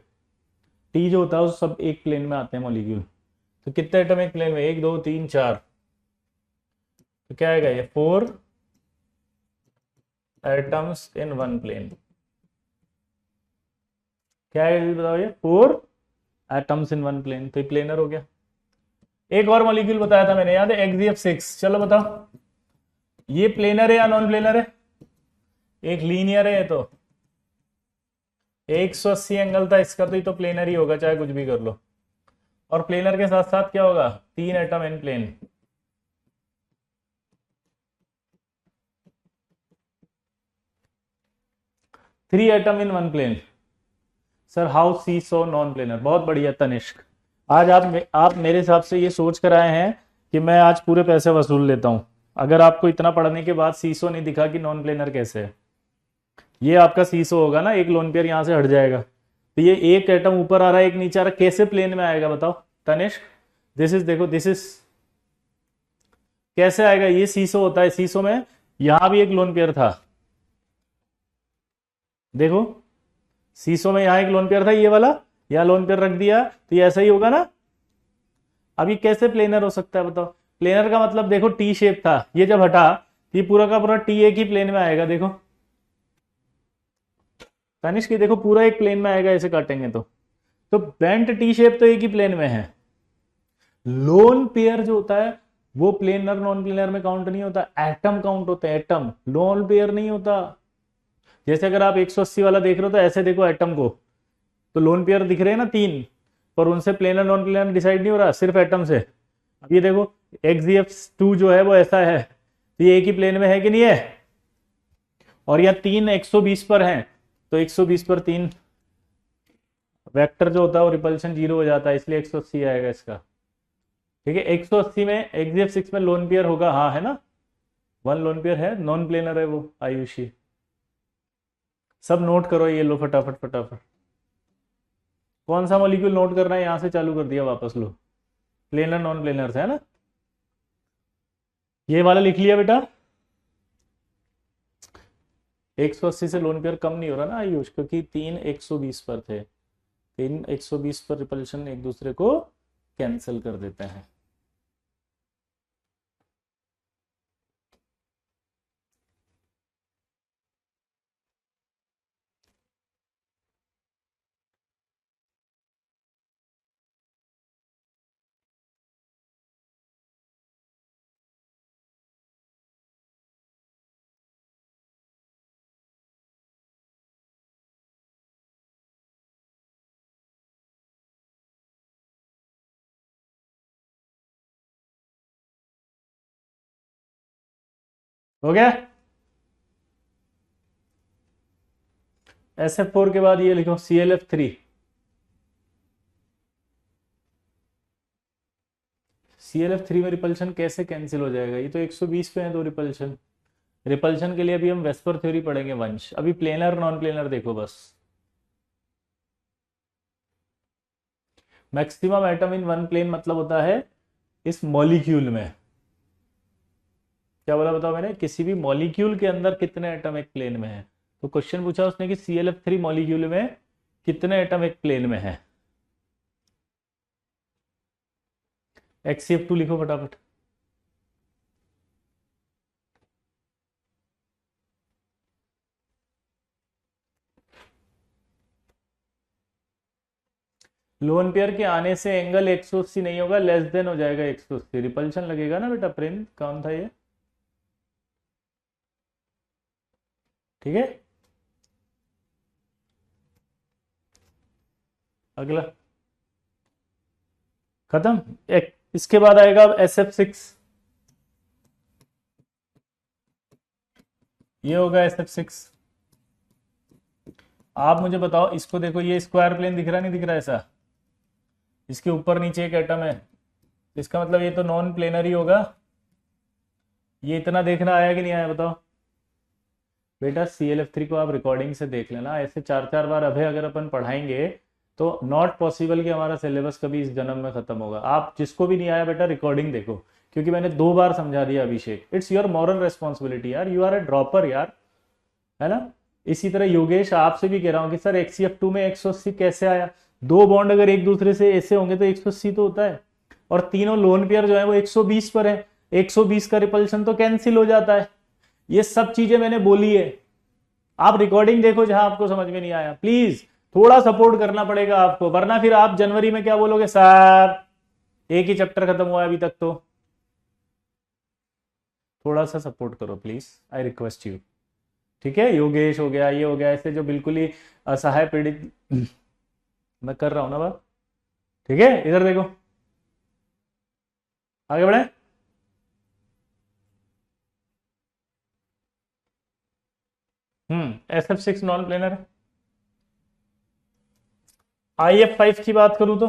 टी जो होता है वो सब एक प्लेन में आते हैं मॉलिक्यूल। तो कितने एटम एक प्लेन में? 1 2 3 4। तो क्या आएगा ये? 4 एटम्स इन वन प्लेन। क्या है बताओ? ये 4 एटम्स इन वन प्लेन, तो ये प्लेनर हो गया। एक और मॉलिक्यूल बताया था मैंने, याद है? XZF6। चलो बताओ, ये प्लेनर है या नॉन प्लेनर है? एक लीनियर है तो 180 एंगल था इसका, तो ये तो प्लेनर ही होगा चाहे कुछ भी कर लो। और प्लेनर के साथ साथ क्या होगा? 3 atom in plane. Three atom in one plane. Sir how C100 non planar? बहुत बढ़िया तनिष्क, आज आप मेरे हिसाब से ये सोच कर आए हैं कि मैं आज पूरे पैसे वसूल लेता हूं। अगर आपको इतना पढ़ने के बाद C100 नहीं दिखा कि नॉन प्लेनर कैसे है, ये आपका C100 होगा ना, एक लोन पेयर यहां से हट जाएगा। तो ये एक एटम ऊपर आ रहा है एक नीचे आ रहा है, कैसे प्लेन में आएगा बताओ तनिष्क? दिस इज, देखो दिस इज कैसे आएगा? ये सीसो होता है, सीसो में यहां भी एक लोन पेयर था, देखो सीसो में यहां एक लोन पेयर था, ये वाला, यहां लोन पेयर रख दिया तो ये ऐसा ही होगा ना। अब ये कैसे प्लेनर हो सकता है बताओ? प्लेनर का मतलब देखो टी शेप था, ये जब हटा तो ये पूरा का पूरा टी एक ही प्लेन में आएगा, देखो तनिष की देखो पूरा एक प्लेन में आएगा ऐसे काटेंगे तो बेंट टी शेप तो एक ही प्लेन में है। लोन पेयर जो होता है वो प्लेनर नॉन प्लेनर में काउंट नहीं होता, एटम काउंट होता है, एटम, लोन पेयर नहीं होता। जैसे अगर आप 180 वाला देख रहे हो तो ऐसे देखो एटम को, तो लोन पेयर दिख रहे हैं ना तीन, पर उनसे प्लेनर नॉन प्लेनर डिसाइड नहीं हो रहा, सिर्फ एटम से। अब ये देखो XZF2 जो है वो ऐसा है, तो ये एक ही प्लेन में है कि नहीं है? और यह तीन 120 पर हैं, तो 120 पर तीन वेक्टर जो होता है वो रिपल्शन 0 हो जाता है, इसलिए 180 आएगा इसका। ठीक है, 180 में XZF6 में लोन पेयर होगा, हाँ है ना, वन लोन पेयर है, नॉन प्लेनर है वो आयुषी। सब नोट करो ये लो फटाफट फटाफट। कौन सा मॉलिक्यूल नोट करना है? यहां से चालू कर दिया, वापस लो, प्लेनर नॉन प्लेनर है ना, ये वाला लिख लिया बेटा। 180 से लोन पेयर कम नहीं हो रहा ना आयुष, क्योंकि तीन 120 पर थे, तीन 120 पर रिपल्शन एक दूसरे को कैंसिल कर देते हैं। हो गया? SF4 के बाद ये लिखो ClF3। ClF3 में रिपल्शन कैसे कैंसिल हो जाएगा? ये तो 120 पे है तो रिपल्शन, रिपल्शन के लिए अभी हम वेस्पर थ्योरी पढ़ेंगे वंश, अभी प्लेनर नॉन प्लेनर देखो बस। Maximum atom in one plane मतलब होता है इस मॉलिक्यूल में, क्या बोला बताओ मैंने, किसी भी मॉलिक्यूल के अंदर कितने एटम एक प्लेन में है। तो क्वेश्चन पूछा उसने कि ClF3 मॉलिक्यूल में कितने एटम एक प्लेन में है। HCF2 लिखो फटाफट। लोन पेयर के आने से एंगल 180 नहीं होगा, लेस देन हो जाएगा 180, रिपल्शन लगेगा ना बेटा, प्रेम कौन था ये, ठीक है। अगला खत्म। एक इसके बाद आएगा SF6, ये होगा SF6। आप मुझे बताओ, इसको देखो, ये स्क्वायर प्लेन दिख रहा नहीं दिख रहा ऐसा, इसके ऊपर नीचे एक एटम है, इसका मतलब ये तो नॉन प्लेनर ही होगा। ये इतना देखना आया कि नहीं आया बताओ बेटा? ClF3 को आप रिकॉर्डिंग से देख लेना, ऐसे चार चार बार अभय अगर अपन पढ़ाएंगे तो नॉट पॉसिबल कि हमारा सिलेबस कभी इस जन्म में खत्म होगा। आप जिसको भी नहीं आया बेटा रिकॉर्डिंग देखो, क्योंकि मैंने 2 बार समझा दिया अभिषेक, इट्स योर मॉरल रेस्पॉन्सिबिलिटी यार, यू आर ए ड्रॉपर यार, है ना। इसी तरह योगेश आपसे भी कह रहा हूं कि सर HCF2 में 180 कैसे आया? दो बॉन्ड अगर एक दूसरे से ऐसे होंगे तो 180 तो होता है, और तीनों लोन पेयर जो है वो 120 पर है, 120 का रिपल्शन तो कैंसिल हो जाता है। ये सब चीजें मैंने बोली है, आप रिकॉर्डिंग देखो जहां आपको समझ में नहीं आया, प्लीज थोड़ा सपोर्ट करना पड़ेगा आपको, वरना फिर आप जनवरी में क्या बोलोगे, सर एक ही चैप्टर खत्म हुआ है अभी तक तो। थोड़ा सा सपोर्ट करो प्लीज, आई रिक्वेस्ट यू, ठीक है। योगेश हो गया, ये हो गया, ऐसे जो बिल्कुल ही असहाय पीड़ित मैं कर रहा हूं ना बात, ठीक है। इधर देखो, आगे बढ़े। SF6 नॉन प्लेनर है। IF5 की बात करूं तो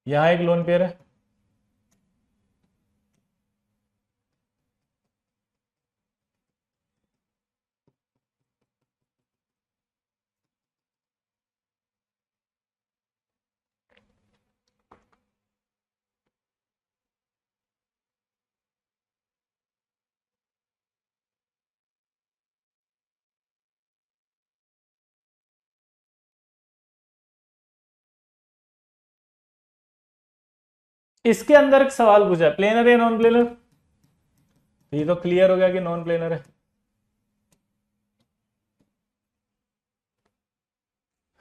यहां एक लोन पेयर है, इसके अंदर एक सवाल पूछा है, प्लेनर है नॉन प्लेनर? तो ये तो क्लियर हो गया कि नॉन प्लेनर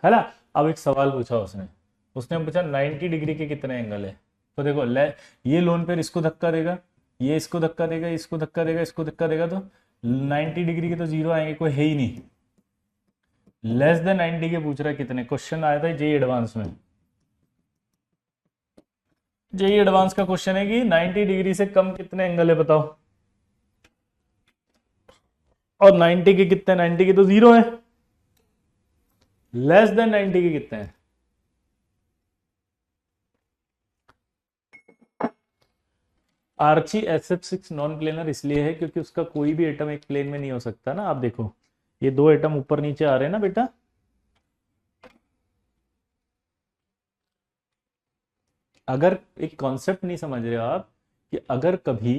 है ना। अब एक सवाल पूछा उसने, उसने पूछा 90 डिग्री के कितने एंगल है। तो देखो ये लोन पेयर इसको धक्का देगा, ये इसको धक्का देगा, इसको धक्का देगा, इसको धक्का देगा, तो 90 डिग्री के तो जीरो आएंगे, कोई है ही नहीं। लेस देन 90 के पूछ रहा है कितने, क्वेश्चन आया था जेई एडवांस में। जेई एडवांस का क्वेश्चन है कि 90 डिग्री से कम कितने एंगल है बताओ, और 90 के कितने, 90 के तो जीरो है, लेस देन 90 के कितने हैं। आर्ची SF6 नॉन प्लेनर इसलिए है क्योंकि उसका कोई भी एटम एक प्लेन में नहीं हो सकता ना। आप देखो ये दो एटम ऊपर नीचे आ रहे हैं ना बेटा, अगर एक कॉन्सेप्ट नहीं समझ रहे हो आप कि अगर कभी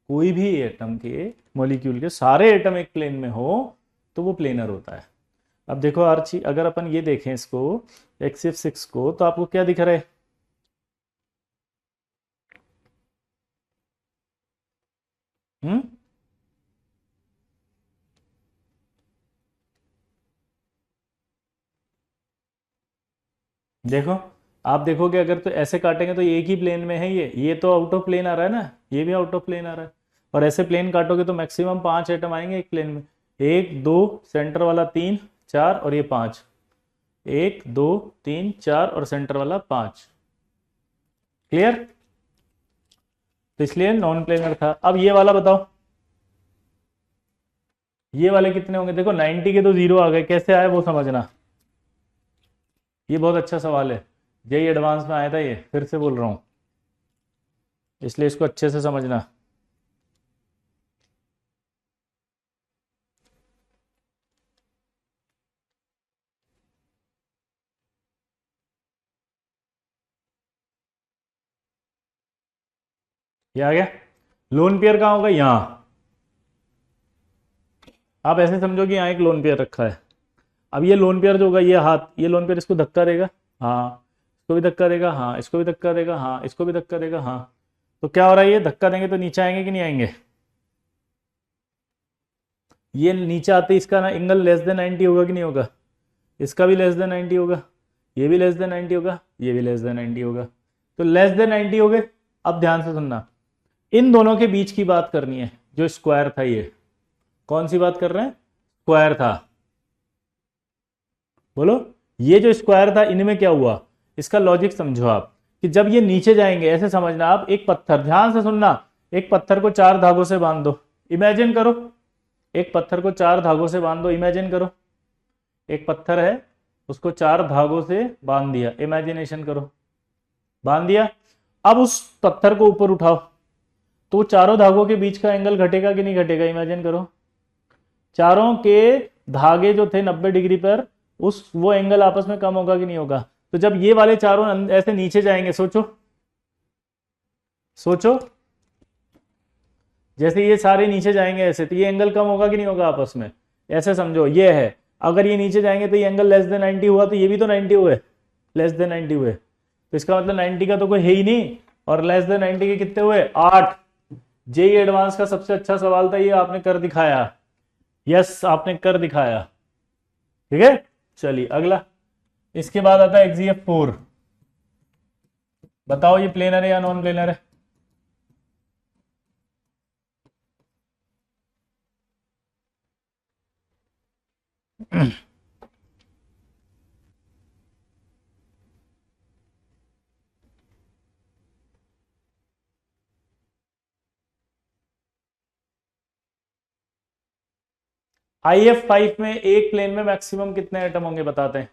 कोई भी एटम के मॉलिक्यूल के सारे एटम एक प्लेन में हो तो वो प्लेनर होता है। अब देखो आर्ची, अगर अपन ये देखें इसको XF6 को, तो आपको क्या दिख रहा है, हम्म, देखो आप देखोगे अगर तो ऐसे काटेंगे तो ये एक ही प्लेन में है, ये तो आउट ऑफ प्लेन आ रहा है ना, ये भी आउट ऑफ प्लेन आ रहा है। और ऐसे प्लेन काटोगे तो मैक्सिमम 5 एटम आएंगे एक प्लेन में, 1 2 सेंटर वाला 3 4 और ये 5, 1 2 3 4 और सेंटर वाला 5। क्लियर? तो इसलिए नॉन प्लेनर था। अब ये वाला बताओ, ये वाले कितने होंगे। देखो 90 के तो जीरो आ गए, कैसे आए वो समझना, ये बहुत अच्छा सवाल है, जेई एडवांस में आया था ये, फिर से बोल रहा हूं, इसलिए इसको अच्छे से समझना। ये आ गया। लोन पेयर कहाँ होगा, यहां। आप ऐसे समझो कि यहाँ एक लोन पेयर रखा है। अब ये लोन पेयर जो होगा, ये हाथ, ये लोन पेयर इसको धक्का देगा, हाँ, इसको भी धक्का देगा, हाँ, इसको भी धक्का देगा, हाँ, इसको भी धक्का देगा, हाँ। तो क्या हो रहा है, ये धक्का देंगे तो नीचे आएंगे कि नहीं आएंगे। ये नीचे आते इसका ना एंगल लेस देन 90 होगा कि नहीं होगा, इसका भी लेस देन 90 होगा, ये भी लेस देन 90 होगा, ये भी लेस देन 90 होगा। तो लेस देन 90 हो गए। अब ध्यान से सुनना, इन दोनों के बीच की बात करनी है, जो स्क्वायर था, ये कौन सी बात कर रहे हैं, स्क्वायर था। बोलो, ये जो स्क्वायर था इनमें क्या हुआ, इसका लॉजिक समझो आप, कि जब ये नीचे जाएंगे, ऐसे समझना आप, एक पत्थर, ध्यान से सुनना, एक पत्थर को 4 धागों से बांध दो, इमेजिन करो, एक पत्थर को 4 धागों से बांध दो, इमेजिन करो, एक पत्थर है उसको 4 धागों से बांध दिया, इमेजिनेशन करो, बांध दिया। अब उस पत्थर को ऊपर उठाओ, तो चारों धागों के बीच का एंगल घटेगा कि नहीं घटेगा, इमेजिन करो। चारों के धागे जो थे 90 डिग्री पर, उस वो एंगल आपस में कम होगा कि नहीं होगा। तो जब ये वाले चारों ऐसे नीचे जाएंगे, सोचो सोचो, जैसे ये सारे नीचे जाएंगे ऐसे, तो ये एंगल कम होगा कि नहीं होगा आपस में। ऐसे समझो ये है, अगर ये नीचे जाएंगे तो ये एंगल लेस देन 90 हुआ, तो ये भी तो 90 हुए, लेस देन 90 हुए, तो इसका मतलब 90 का तो कोई है ही नहीं, और लेस देन 90 के कितने हुए, 8। जेई एडवांस का सबसे अच्छा सवाल था ये, आपने कर दिखाया, यस आपने कर दिखाया, ठीक है। चलिए अगला, इसके बाद आता है XGF4। बताओ ये प्लेनर है या नॉन प्लेनर है। IF5 में एक प्लेन में मैक्सिमम कितने एटम होंगे बताते हैं।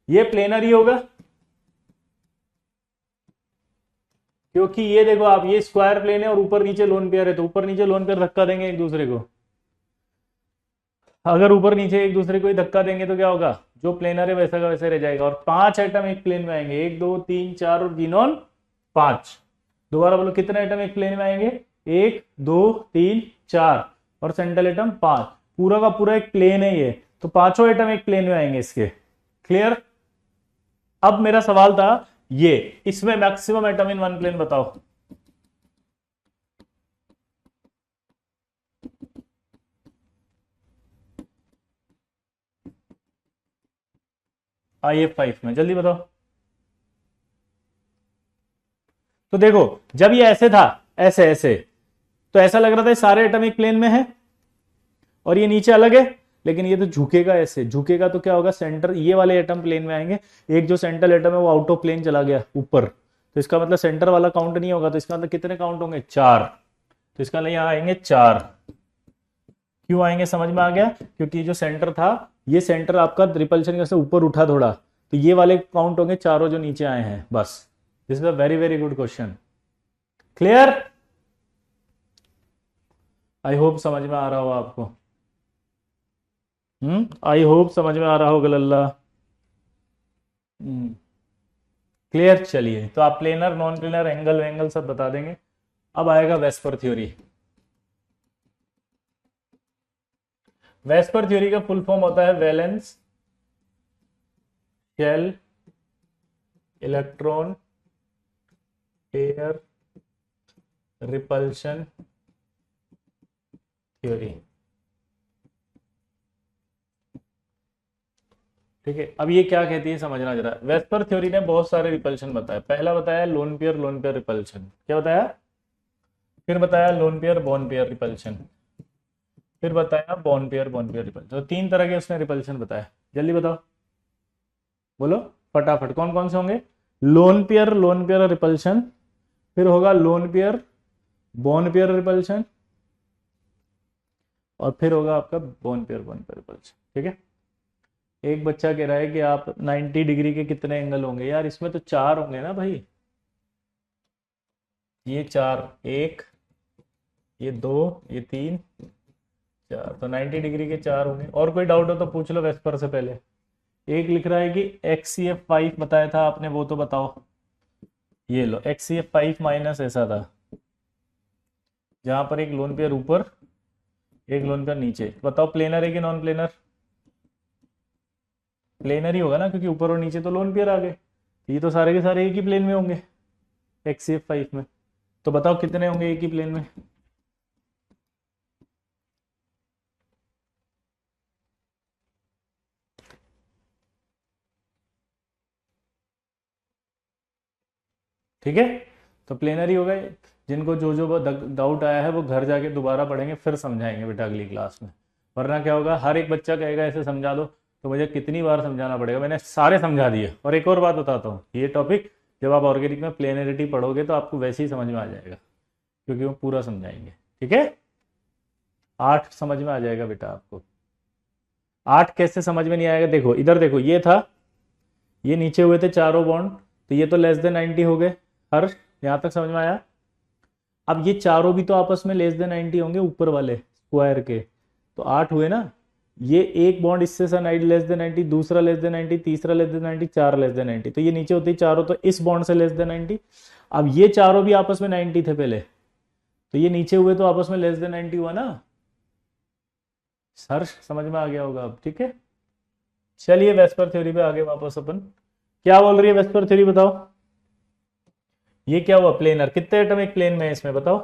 ये प्लेनर ही होगा, क्योंकि ये देखो आप, ये स्क्वायर प्लेन है और ऊपर नीचे लोन पेयर है, तो ऊपर नीचे लोन पेयर धक्का देंगे एक दूसरे को। अगर ऊपर नीचे एक दूसरे को ही धक्का देंगे तो क्या होगा, जो प्लेनर है वैसा का वैसे रह जाएगा, और 5 एटम एक प्लेन में आएंगे, 1 2 3 4 और जीनोन 5। दोबारा बोलो, कितने एटम एक प्लेन में आएंगे, 1 2 3 4 और सेंट्रल एटम 5। पूरा का पूरा एक प्लेन है ये, तो पांचों एटम एक प्लेन में आएंगे इसके। क्लियर? अब मेरा सवाल था, ये इसमें maximum atom in one plane बताओ। IF5 में जल्दी बताओ। तो देखो जब ये ऐसे था, ऐसे ऐसे, तो ऐसा लग रहा था सारे एटम एक प्लेन में है और ये नीचे अलग है, लेकिन ये तो झुकेगा, ऐसे झुकेगा तो क्या होगा, सेंटर ये वाले एटम प्लेन में आएंगे, एक जो सेंट्रल एटम है वो आउट ऑफ प्लेन चला गया ऊपर, तो इसका मतलब सेंटर वाला काउंट नहीं होगा, तो इसका मतलब कितने काउंट होंगे, 4। तो इसका मतलब यहां आएंगे 4। क्यों आएंगे समझ में आ गया, क्योंकि ये जो सेंटर था, ये सेंटर आपका रिपल्शन से ऊपर उठा थोड़ा, तो ये वाले काउंट होंगे चारों जो नीचे आए हैं बस। This is a very very good question. Clear? I hope समझ में आ रहा हो आपको। आई होप समझ में आ रहा होगा लल्ला। क्लियर? चलिए, तो आप प्लेनर नॉन प्लेनर एंगल वेंगल सब बता देंगे। अब आएगा वेस्पर थ्योरी। वेस्पर थ्योरी का फुल फॉर्म होता है valence shell electron pair repulsion theory. ठीक है, अब ये क्या कहती है समझना जरा। वेस्पर थ्योरी ने बहुत सारे रिपल्शन बताए। पहला बताया लोन पेयर रिपल्शन, क्या बताया, फिर बताया लोन पेयर बॉन पेयर रिपल्शन, फिर बताया बॉन पेयर रिपल्शन। तो 3 तरह के उसने रिपल्शन बताया। जल्दी बताओ, बोलो फटाफट कौन कौन से होंगे। लोन पेयर रिपल्शन, फिर होगा लोन पेयर बॉन पेयर रिपल्शन, और फिर होगा आपका बॉन पेयर रिपल्शन। ठीक है, एक बच्चा कह रहा है कि आप 90 डिग्री के कितने एंगल होंगे, यार इसमें तो 4 होंगे ना भाई, ये 4, एक, ये 2, ये 3, 4, तो 90 डिग्री के 4 होंगे। और कोई डाउट हो तो पूछ लो वेस्पर से पहले। एक लिख रहा है कि XCF5 बताया था आपने, वो तो बताओ। ये लो XCF5 माइनस ऐसा था, जहां पर एक लोन पेयर ऊपर एक लोन पेयर नीचे। बताओ प्लेनर है कि नॉन प्लेनर? प्लेनर ही होगा ना, क्योंकि ऊपर और नीचे तो लोन पेयर आ गए, ये तो सारे के सारे एक ही प्लेन में होंगे XCF5 में। तो बताओ कितने होंगे एक ही प्लेन में। ठीक है, तो प्लेनर ही हो गए। जिनको जो जो डाउट आया है वो घर जाके दोबारा पढ़ेंगे, फिर समझाएंगे बेटा अगली क्लास में। वरना क्या होगा, हर एक बच्चा कहेगा ऐसे समझा दो, तो मुझे कितनी बार समझाना पड़ेगा। मैंने सारे समझा दिए। और एक और बात बताता हूँ, ये टॉपिक जब आप ऑर्गेनिक में प्लेनरिटी पढ़ोगे तो आपको वैसे ही समझ में आ जाएगा, क्योंकि वो पूरा समझाएंगे। ठीक है, 8 समझ में आ जाएगा बेटा आपको। 8 कैसे समझ में नहीं आएगा, देखो इधर देखो, ये था, ये नीचे हुए थे चारों बॉन्ड, तो ये तो लेस देन 90 हो गए। हर यहां तक समझ में आया। अब ये चारों भी तो आपस में लेस देन 90 होंगे, ऊपर वाले स्क्वायर के, तो 8 हुए ना। ये एक बॉन्ड इससे साइड लेस देन 90, दूसरा लेस देन 90, तीसरा लेस देन 90, 4 लेस देन 90, तो ये नीचे होते ही चारों तो इस बॉन्ड से लेस देन 90। अब ये चारों भी आपस में 90 थे पहले, तो ये नीचे हुए तो आपस में लेस देन 90 हुआ ना। सर समझ में आ गया होगा अब। ठीक है, चलिए वेस्पर थ्योरी पे आगे वापस अपन। क्या बोल रही है वेस्पर थ्योरी बताओ। ये क्या हुआ, प्लेनर, कितने एटम एक प्लेन में है इसमें बताओ।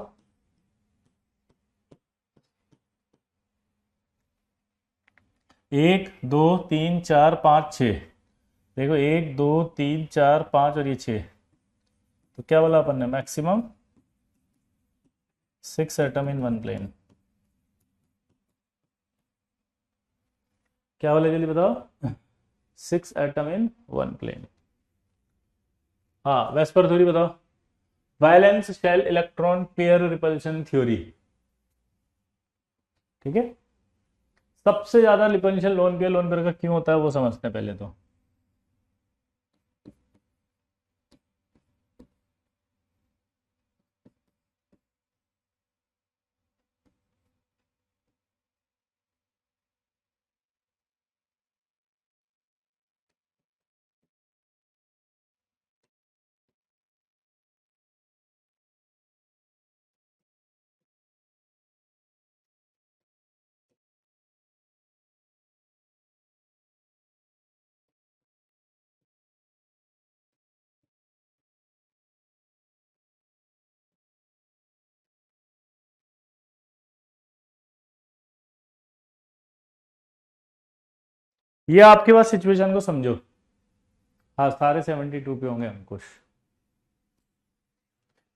1 2 3 4 5 6। देखो 1 2 3 4 5 और ये 6, तो क्या बोला अपन ने, maximum 6 atom in one plane. क्या बोले जल्दी बताओ। 6 एटम इन वन प्लेन। हाँ वेस्पर थ्योरी बताओ। Valence shell electron pair repulsion theory. ठीक है, सबसे ज्यादा रिपल्शन लोन पेयर का क्यों होता है वो समझते हैं पहले तो। ये आपके पास सिचुएशन को समझो। हाँ सारे 72 पे होंगे अंकुश।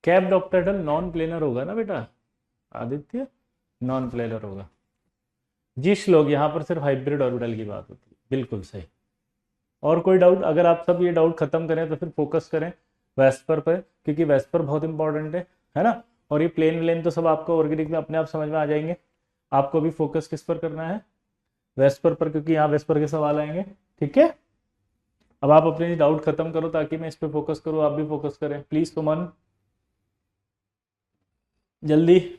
कैप्ड ऑक्टेटल नॉन प्लेनर होगा ना बेटा आदित्य, नॉन प्लेनर होगा। जी श्लोक यहाँ पर सिर्फ हाइब्रिड ऑर्बिटल की बात होती है, बिल्कुल सही। और कोई डाउट? अगर आप सब ये डाउट खत्म करें तो फिर फोकस करें वेस्पर पर, क्योंकि वेस्पर बहुत इंपॉर्टेंट है ना। और ये प्लेन व्लेन तो सब आपको ऑर्गेनिक में अपने आप समझ में आ जाएंगे। आपको भी फोकस किस पर करना है? वेस्पर पर, क्योंकि यहाँ वेस्पर के सवाल आएंगे। ठीक है, अब आप अपने डाउट खत्म करो ताकि मैं इस पर फोकस करूँ, आप भी फोकस करें प्लीज। सुमन जल्दी,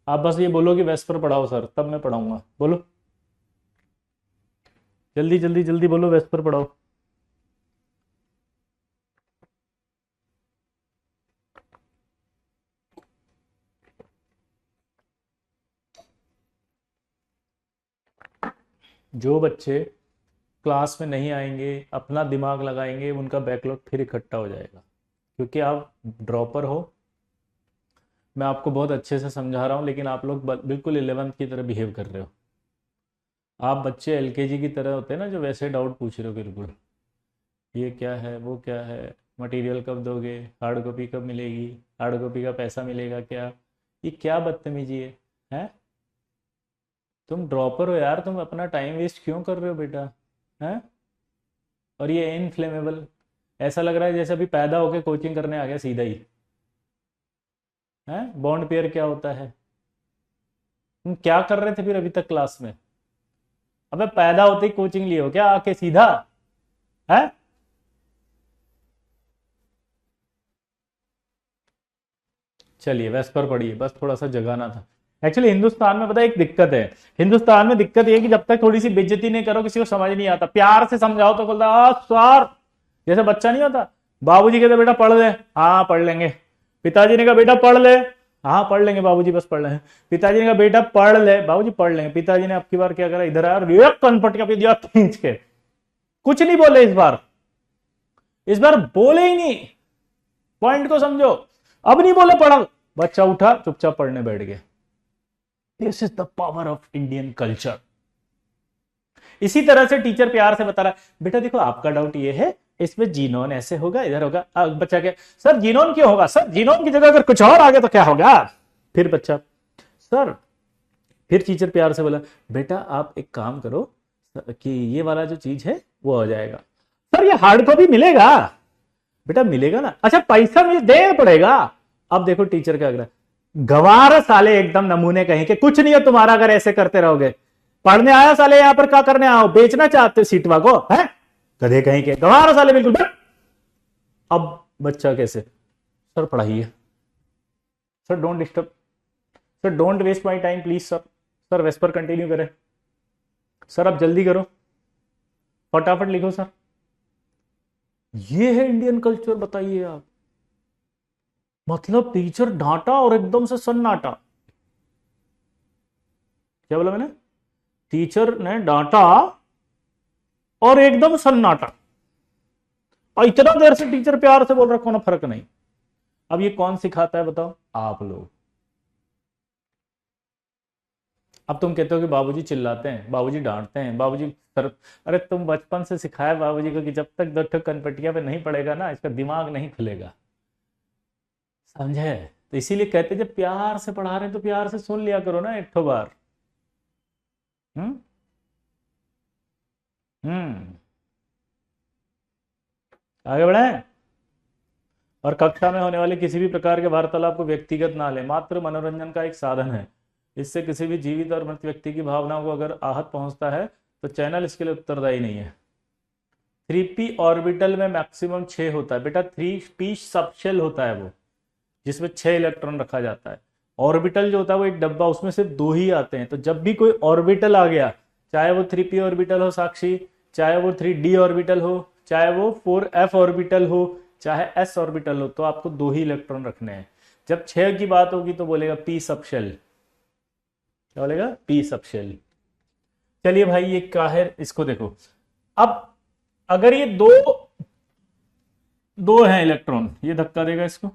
आप बस ये बोलो कि वेस्पर पढ़ाओ सर, तब मैं पढ़ाऊंगा। बोलो जल्दी जल्दी जल्दी बोलो, वेस्पर पढ़ाओ। जो बच्चे क्लास में नहीं आएंगे, अपना दिमाग लगाएंगे, उनका बैकलॉग फिर इकट्ठा हो जाएगा। क्योंकि आप ड्रॉपर हो, मैं आपको बहुत अच्छे से समझा रहा हूँ, लेकिन आप लोग बिल्कुल 11th की तरह बिहेव कर रहे हो। आप बच्चे एलकेजी की तरह होते हैं ना, जो वैसे डाउट पूछ रहे हो बिल्कुल, ये क्या है वो क्या है, मटेरियल कब दोगे, हार्ड कॉपी कब मिलेगी, हार्ड कॉपी का पैसा मिलेगा क्या, ये क्या बदतमीजी है? हैं? तुम ड्रॉपर हो यार, तुम अपना टाइम वेस्ट क्यों कर रहे हो बेटा? हैं? और ये इनफ्लेमेबल, ऐसा लग रहा है जैसे अभी पैदा होके कोचिंग करने आ गया सीधा ही। हैं? बॉन्ड पेयर क्या होता है? तुम क्या कर रहे थे फिर अभी तक क्लास में? अबे पैदा होते ही कोचिंग लिए हो क्या आके सीधा? है? चलिए वेस्पर पढ़िए, बस थोड़ा सा जगाना था। एक्चुअली हिंदुस्तान में पता है एक दिक्कत है, हिंदुस्तान में दिक्कत ये है कि जब तक थोड़ी सी बेइज्जती नहीं करो किसी को समझ नहीं आता। प्यार से समझाओ तो बोलता सर, जैसे बच्चा नहीं होता, बाबूजी कहते बेटा पढ़ ले, हाँ पढ़ लेंगे। पिताजी ने कहा बेटा पढ़ ले, हाँ पढ़ लेंगे बाबूजी, बस पढ़ लेंगे। पिताजी ने कहा बेटा पढ़ ले, बाबूजी पढ़ लेंगे। पिताजी ने अब की बार क्या करा, इधर आया कनपट का दिया खींच के, कुछ नहीं बोले इस बार, इस बार बोले ही नहीं। पॉइंट को समझो, अब नहीं बोले पढ़ो, बच्चा उठा चुपचाप पढ़ने बैठ गया। This is the power of Indian culture. इसी तरह से टीचर प्यार से बता रहा है, बेटा देखो आपका डाउट ये है, इसमें जीनोन ऐसे होगा, इधर होगा। बच्चा क्या, सर जीनोन क्यों होगा, सर जीनोन की जगह अगर कुछ और आ गया तो क्या होगा? फिर बच्चा, सर, फिर टीचर प्यार से बोला, बेटा आप एक काम करो कि ये वाला जो चीज है वो हो जाएगा। सर ये हार्ड कॉपी मिलेगा? बेटा मिलेगा ना, अच्छा पैसा मुझे देना पड़ेगा। अब देखो टीचर क्या कर रहा है, गवार साले एकदम नमूने कहीं के, कुछ नहीं है तुम्हारा अगर ऐसे करते रहोगे। पढ़ने आया साले यहाँ पर, क्या करने आओ, बेचना चाहते हो सीटवा को? है गधे कहीं के, गवार साले बिल्कुल। अब बच्चा कैसे, सर पढ़ाइए, sir don't disturb, sir don't waste my time please sir, sir VSEPR continue करें, सर आप जल्दी करो, फटाफट लिखो सर। ये है इंडियन कल्चर, बताइए आप। मतलब टीचर डांटा और एकदम से सन्नाटा। क्या बोला मैंने? टीचर ने डांटा और एकदम सन्नाटा, और इतना देर से टीचर प्यार से बोल रहा, कोनो फर्क नहीं। अब ये कौन सिखाता है बताओ? आप लोग। अब तुम कहते हो कि बाबूजी चिल्लाते हैं, बाबूजी डांटते हैं, बाबूजी सर, अरे तुम बचपन से सिखाया बाबूजी को कि जब तक दो ठो कनपटिया पे नहीं पड़ेगा ना, इसका दिमाग नहीं खुलेगा। समझे? तो इसीलिए कहते जब प्यार से पढ़ा रहे तो प्यार से सुन लिया करो ना एक ठो बार। हम्म हम्म आगे बढ़े। और कक्षा में होने वाले किसी भी प्रकार के वार्तालाप को व्यक्तिगत ना ले, मात्र मनोरंजन का एक साधन है। इससे किसी भी जीवित और मृत व्यक्ति की भावनाओं को अगर आहत पहुंचता है तो चैनल इसके लिए उत्तरदायी नहीं है। 3p ऑर्बिटल में मैक्सिमम 6 होता है बेटा, 3p सबशेल होता है वो, जिसमें 6 इलेक्ट्रॉन रखा जाता है। ऑर्बिटल जो होता है वो एक डब्बा, उसमें सिर्फ 2 ही आते हैं। तो जब भी कोई ऑर्बिटल आ गया, चाहे वो 3p ऑर्बिटल हो साक्षी, चाहे वो 3d ऑर्बिटल हो, चाहे वो 4f ऑर्बिटल हो, चाहे s ऑर्बिटल हो, तो आपको 2 ही इलेक्ट्रॉन रखने हैं। जब 6 की बात होगी तो बोलेगा p सबशेल। क्या बोलेगा? p subshell. चलिए भाई ये क्या है, इसको देखो। अब अगर ये दो दो हैं इलेक्ट्रॉन, ये धक्का देगा, इसको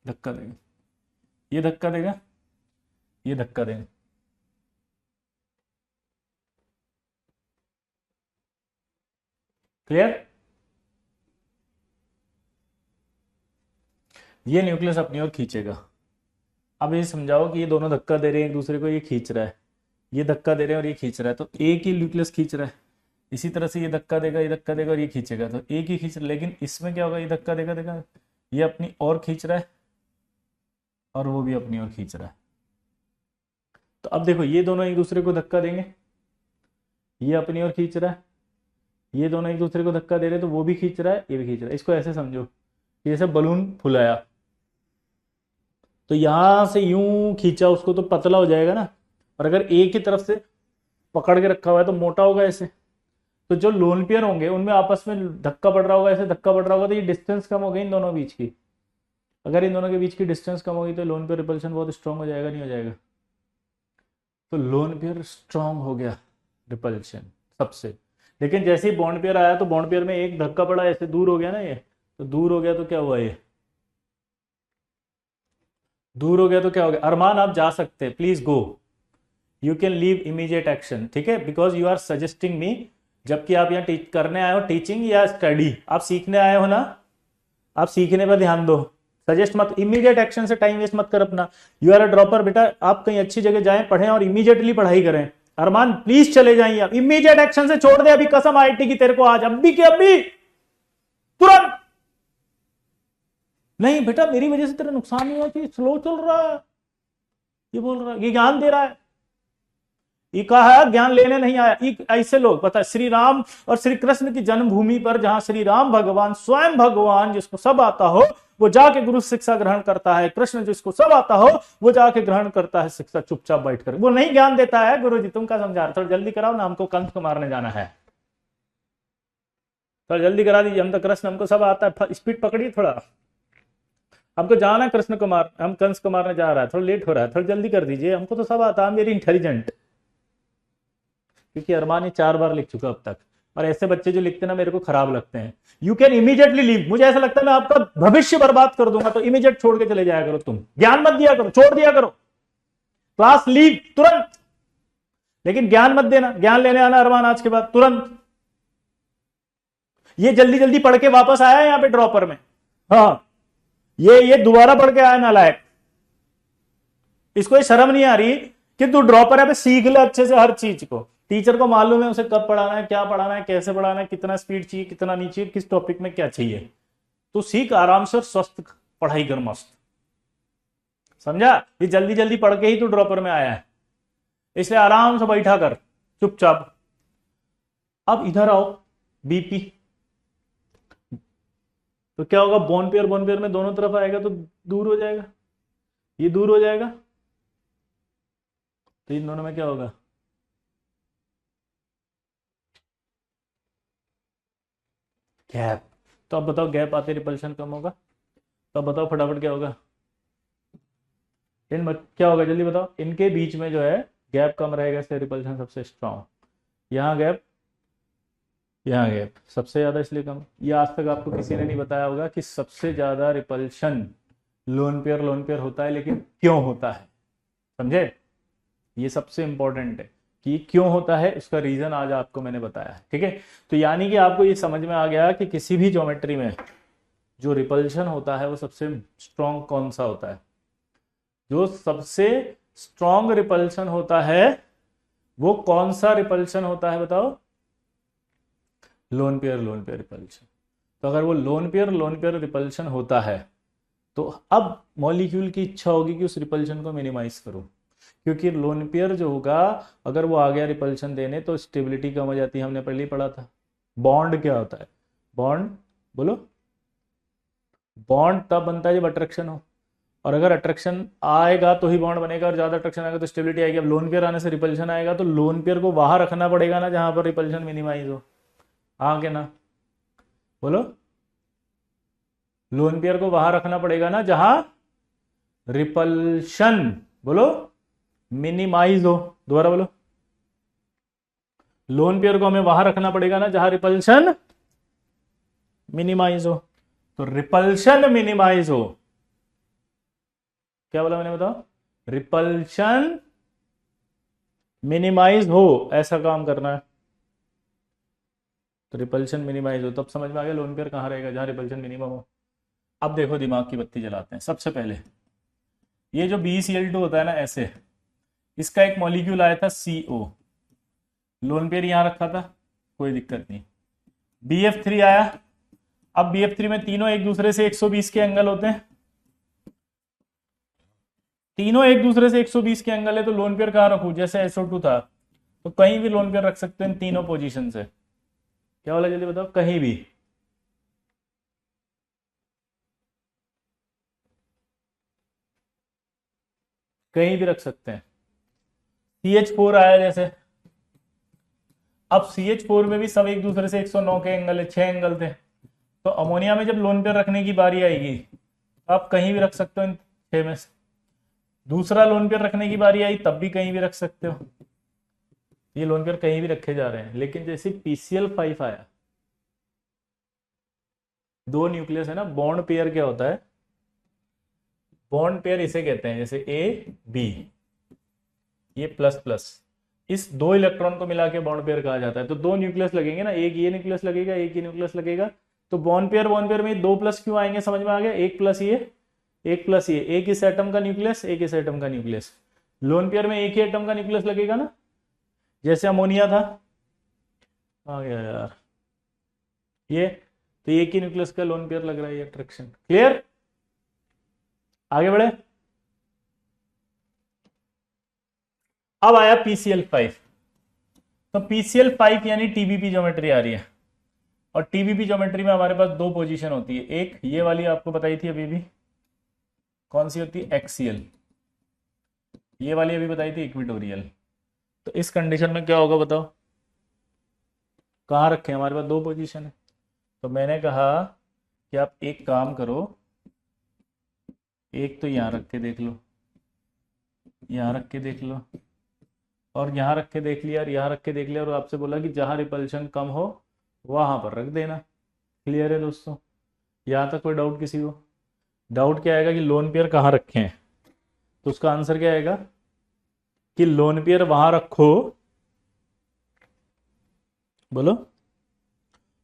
धक्का देगा, ये धक्का देगा, ये धक्का देगा। क्लियर? ये न्यूक्लियस अपनी ओर खींचेगा। अब ये समझाओ कि ये दोनों धक्का दे रहे हैं एक दूसरे को, ये खींच रहा है, ये धक्का दे रहे हैं और ये खींच रहा है, तो एक ही न्यूक्लियस खींच रहा है। इसी तरह से ये धक्का देगा, ये धक्का देगा और ये खींचेगा, तो एक ही खींच रहा है। लेकिन इसमें क्या होगा, ये धक्का देगा देगा, ये अपनी ओर खींच रहा है और वो भी अपनी ओर खींच रहा है। तो अब देखो ये दोनों एक दूसरे को धक्का देंगे, ये अपनी ओर खींच रहा है, ये दोनों एक दूसरे को धक्का दे रहे हैं, तो वो भी खींच रहा है, ये भी खींच रहा है। इसको ऐसे समझो कि जैसे बलून फुलाया, तो यहां से यूं खींचा उसको तो पतला हो जाएगा ना, और अगर एक ही तरफ से पकड़ के रखा हुआ है तो मोटा होगा ऐसे। तो जो लोन पेयर होंगे उनमें आपस में धक्का पड़ रहा होगा, ऐसे धक्का पड़ रहा होगा, तो ये डिस्टेंस कम हो गई इन दोनों बीच की। अगर इन दोनों के बीच की डिस्टेंस कम होगी तो लोन पेयर रिपल्शन बहुत स्ट्रांग हो जाएगा, नहीं हो जाएगा? तो लोन पेयर स्ट्रांग हो गया रिपल्शन सबसे। लेकिन जैसे ही बॉन्ड पेयर आया तो बॉन्ड पेयर में एक धक्का पड़ा, ऐसे दूर हो गया ना, ये तो दूर हो गया तो क्या हुआ, ये दूर हो गया तो क्या हो गया? अरमान आप जा सकते हैं, please go, you can leave immediate action, ठीक है, because you are suggesting me. जबकि आप यहाँ करने आए हो टीचिंग या स्टडी, आप सीखने आए हो ना, आप सीखने पर ध्यान दो, सजेस्ट मत। इमीडिएट एक्शन से टाइम वेस्ट मत कर अपना। यू आर अ ड्रॉपर बेटा, आप कहीं अच्छी जगह जाएं, पढ़ें और इमीडिएटली पढ़ाई करें। अरमान प्लीज चले जाइए आप, इमीडिएट एक्शन से छोड़ दे अभी, कसम आईटी की तेरे को आज, अभी के अभी, तुरंत। नहीं बेटा मेरी वजह से तेरा नुकसान नहीं हुआ चाहिए, स्लो चल रहा है, ये बोल रहा है, ये ज्ञान दे रहा है, ये कहा है ज्ञान लेने नहीं आया। ऐसे लोग पता है, श्री राम और श्री कृष्ण की जन्मभूमि पर जहां श्री राम भगवान स्वयं भगवान जिसको सब आता हो वो जाके गुरु शिक्षा ग्रहण करता है, कृष्ण जिसको सब आता हो वो जाके ग्रहण करता है शिक्षा चुपचाप बैठकर, वो नहीं ज्ञान देता है। गुरु जी तुम क्या समझा रहे, थोड़ा जल्दी कराओ ना, हमको कंस को मारने जाना है, थोड़ा जल्दी करा दीजिए, हम तो कृष्ण हमको सब आता है, स्पीड पकड़िए थोड़ा, हमको जाना है कृष्ण को मार, हम कंस को मारने जा रहा है, थोड़ा लेट हो रहा है, थोड़ा जल्दी कर दीजिए, हमको तो सब आता है, वेरी इंटेलिजेंट। क्योंकि अरमान ये 4 बार लिख चुका अब तक, और ऐसे बच्चे जो लिखते ना मेरे को खराब लगते हैं। यू कैन इमीडिएटली लीव, मुझे ऐसा लगता है मैं आपका भविष्य बर्बाद कर दूंगा, तो इमीडिएट छोड़ के चले जाया करो, तुम ज्ञान मत दिया करो, छोड़ दिया करो, क्लास लीव तुरंत। लेकिन ज्ञान मत देना, ज्ञान लेने आना अरमान आज के बाद तुरंत। ये जल्दी जल्दी पढ़ के वापस आया यहाँ पे ड्रॉपर में, हाँ ये दोबारा पढ़ के आया नालायक, इसको ये शर्म नहीं आ रही कि तू ड्रॉपर है पे सीख ले अच्छे से हर चीज को। टीचर को मालूम है उसे कब पढ़ाना है, क्या पढ़ाना है, कैसे पढ़ाना है, कितना स्पीड चाहिए, कितना नहीं चाहिए, किस टॉपिक में क्या चाहिए। तू सीख आराम से, स्वस्थ पढ़ाई कर मस्त, समझा? ये जल्दी जल्दी पढ़ के ही तू ड्रॉपर में आया है, इसलिए आराम से बैठा कर चुपचाप। अब इधर आओ, बीपी, तो क्या होगा, बोन पेयर में दोनों तरफ आएगा तो दूर हो जाएगा, ये दूर हो जाएगा, तो इन दोनों में क्या होगा, गैप। तो अब बताओ गैप आते रिपल्शन कम होगा, तो अब बताओ फटाफट क्या होगा, क्या होगा जल्दी बताओ, इनके बीच में जो है गैप कम रहेगा, इसलिए रिपल्शन सबसे स्ट्रांग। यहाँ गैप, यहाँ गैप सबसे ज्यादा इसलिए कम। ये आज तक आपको किसी ने नहीं बताया होगा कि सबसे ज्यादा रिपल्शन लोन पेयर होता है, लेकिन क्यों होता है, समझे? ये सबसे इंपॉर्टेंट है कि क्यों होता है, उसका रीजन आज आपको मैंने बताया है, ठीक है? तो यानी कि आपको ये समझ में आ गया कि किसी भी ज्योमेट्री में जो रिपल्शन होता है वो सबसे स्ट्रॉन्ग कौन सा होता है। जो सबसे स्ट्रॉन्ग रिपल्शन होता है वो कौन सा रिपल्शन होता है बताओ? Loan pair repulsion. तो अगर वो लोन पेयर रिपल्शन होता है तो अब मॉलिक्यूल की इच्छा होगी कि उस रिपल्शन को मिनिमाइज करो, क्योंकि लोन पेयर जो होगा अगर वो आ गया रिपल्शन देने तो स्टेबिलिटी कम हो जाती है, हमने पहले ही पढ़ा था। बॉन्ड क्या होता है, बॉन्ड बोलो, बॉन्ड तब बनता है जब अट्रैक्शन हो, और अगर अट्रैक्शन आएगा तो ही बॉन्ड बनेगा, और ज्यादा अट्रैक्शन आएगा तो स्टेबिलिटी आएगी। अब लोन पेयर आने से रिपल्शन आएगा तो लोन पेयर को वहां रखना पड़ेगा ना जहां पर रिपल्शन मिनिमाइज हो, हाँ के ना बोलो? लोन पेयर को वहां रखना पड़ेगा ना जहां रिपल्शन बोलो मिनिमाइज हो, दोबारा बोलो। लोन पेयर को हमें वहां रखना पड़ेगा ना जहां रिपल्शन मिनिमाइज हो। तो रिपल्शन मिनिमाइज हो, क्या बोला मैंने बताओ? रिपल्शन मिनिमाइज हो, ऐसा काम करना है। तो रिपल्शन मिनिमाइज हो, तब समझ में आ गया लोन पेयर कहाँ रहेगा, जहाँ रिपल्शन मिनिमम हो। अब देखो दिमाग की बत्ती जलाते हैं। सबसे पहले ये जो BeCl2 होता है ना ऐसे, इसका एक मॉलिक्यूल आया था CO, लोन पेयर यहां रखा था, कोई दिक्कत नहीं। BF3 आया, अब BF3 में तीनों एक दूसरे से 120 के एंगल होते हैं, तीनों एक दूसरे से 120 के एंगल है, तो लोन पेयर कहां रखूं, जैसे SO2 था तो कहीं भी लोन पेयर रख सकते हैं तीनों पोजीशन से। क्या वाला जल्दी बताओ, कहीं भी। कहीं भी रख सकते हैं। CH4 आया जैसे, अब CH4 में भी सब एक दूसरे से 109 के एंगल है, 6 एंगल थे, तो अमोनिया में जब लोन पेयर रखने की बारी आएगी तो आप कहीं भी रख सकते हो इन 6 में से। दूसरा लोन पेयर रखने की बारी आई तब भी कहीं भी रख सकते हो। ये लोन पेयर कहीं भी रखे जा रहे हैं, लेकिन जैसे PCl5 आया, दो न्यूक्लियस है ना, बॉन्ड पेयर क्या होता है, बॉन्ड पेयर इसे कहते हैं, जैसे A B, ये प्लस प्लस, इस दो इलेक्ट्रॉन को मिला के बॉन्ड पेयर कहा जाता है। तो दो न्यूक्लियस लगेंगे ना, एक ये न्यूक्लियस लगेगा, एक ये न्यूक्लियस लगेगा, तो बॉन्ड पेयर में दो प्लस क्यों आएंगे, समझ में आ गया, एक प्लस ये, एक प्लस ये, एक इस एटम का न्यूक्लियस, एक इस एटम का न्यूक्लियस। लोन पेयर में एक ही एटम का न्यूक्लियस लगेगा ना, जैसे अमोनिया था, आ गया यार ये, तो एक ही न्यूक्लियस का लोन पेयर लग रहा है, ये अट्रैक्शन। क्लियर, आगे बढ़े। अब आया PCl5, तो PCl5 यानी TBP ज्योमेट्री आ रही है, और TBP ज्योमेट्री में हमारे पास दो पोजीशन होती है, एक ये वाली आपको बताई थी अभी भी, कौन सी होती है, एक्सियल, ये वाली अभी बताई थी इक्वेटोरियल। तो इस कंडीशन में क्या होगा बताओ, कहाँ रखें, हमारे पास दो पोजीशन है, तो मैंने कहा कि आप एक काम करो, एक तो यहाँ रख के देख लो, यहाँ रख के देख लो, और यहाँ रख के देख लिया, और यहाँ रख के देख लिया, और आपसे बोला कि जहाँ रिपल्शन कम हो वहां पर रख देना। क्लियर है दोस्तों, यहाँ तक कोई डाउट किसी को? डाउट क्या आएगा कि लोन पेयर कहाँ रखे हैं, तो उसका आंसर क्या आएगा कि लोन पेयर वहां रखो, बोलो,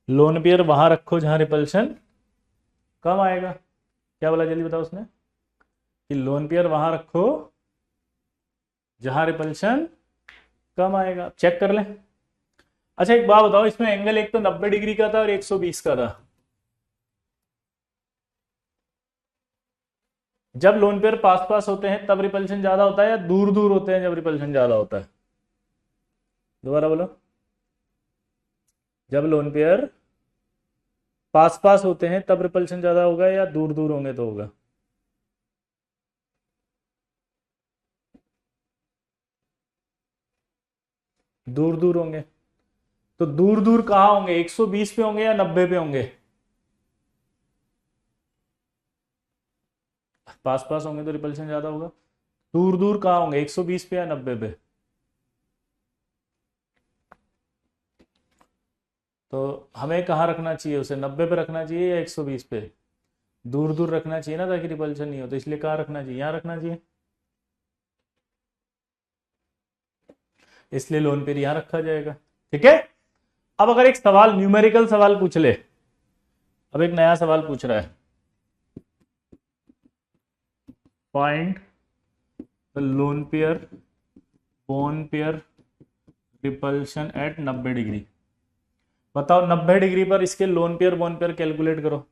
लोन पेयर वहां रखो जहां रिपल्शन कम आएगा। क्या बोला जल्दी बताओ उसने, कि लोन पेयर वहां रखो जहां रिपल्शन कम आएगा। चेक कर लें। अच्छा एक बात बताओ, इसमें एंगल एक तो 90 डिग्री का था और 120 का था, जब लोन पेयर पास पास होते हैं तब रिपल्शन ज्यादा होता है, या दूर दूर होते हैं जब रिपल्शन ज्यादा होता है? दोबारा बोलो, जब लोन पेयर पास पास होते हैं तब रिपल्शन ज्यादा होगा, या दूर दूर होंगे तो होगा? दूर दूर होंगे। तो दूर दूर कहां होंगे, 120 पे होंगे या 90 पे होंगे? पास पास होंगे तो रिपल्शन ज्यादा होगा। दूर दूर कहां होंगे, 120 पे या 90 पे? तो हमें कहाँ रखना चाहिए उसे, 90 पे रखना चाहिए या 120 पे? दूर दूर रखना चाहिए ना, ताकि रिपल्शन नहीं हो, तो इसलिए कहाँ रखना चाहिए, यहाँ रखना चाहिए, इसलिए लोन पेयर यहां रखा जाएगा। ठीक है। अब अगर एक सवाल, न्यूमेरिकल सवाल पूछ ले, अब एक नया सवाल पूछ रहा है, find the lone pair bond pair repulsion at 90 degree. बताओ 90 डिग्री पर इसके lone pair bond pair calculate करो।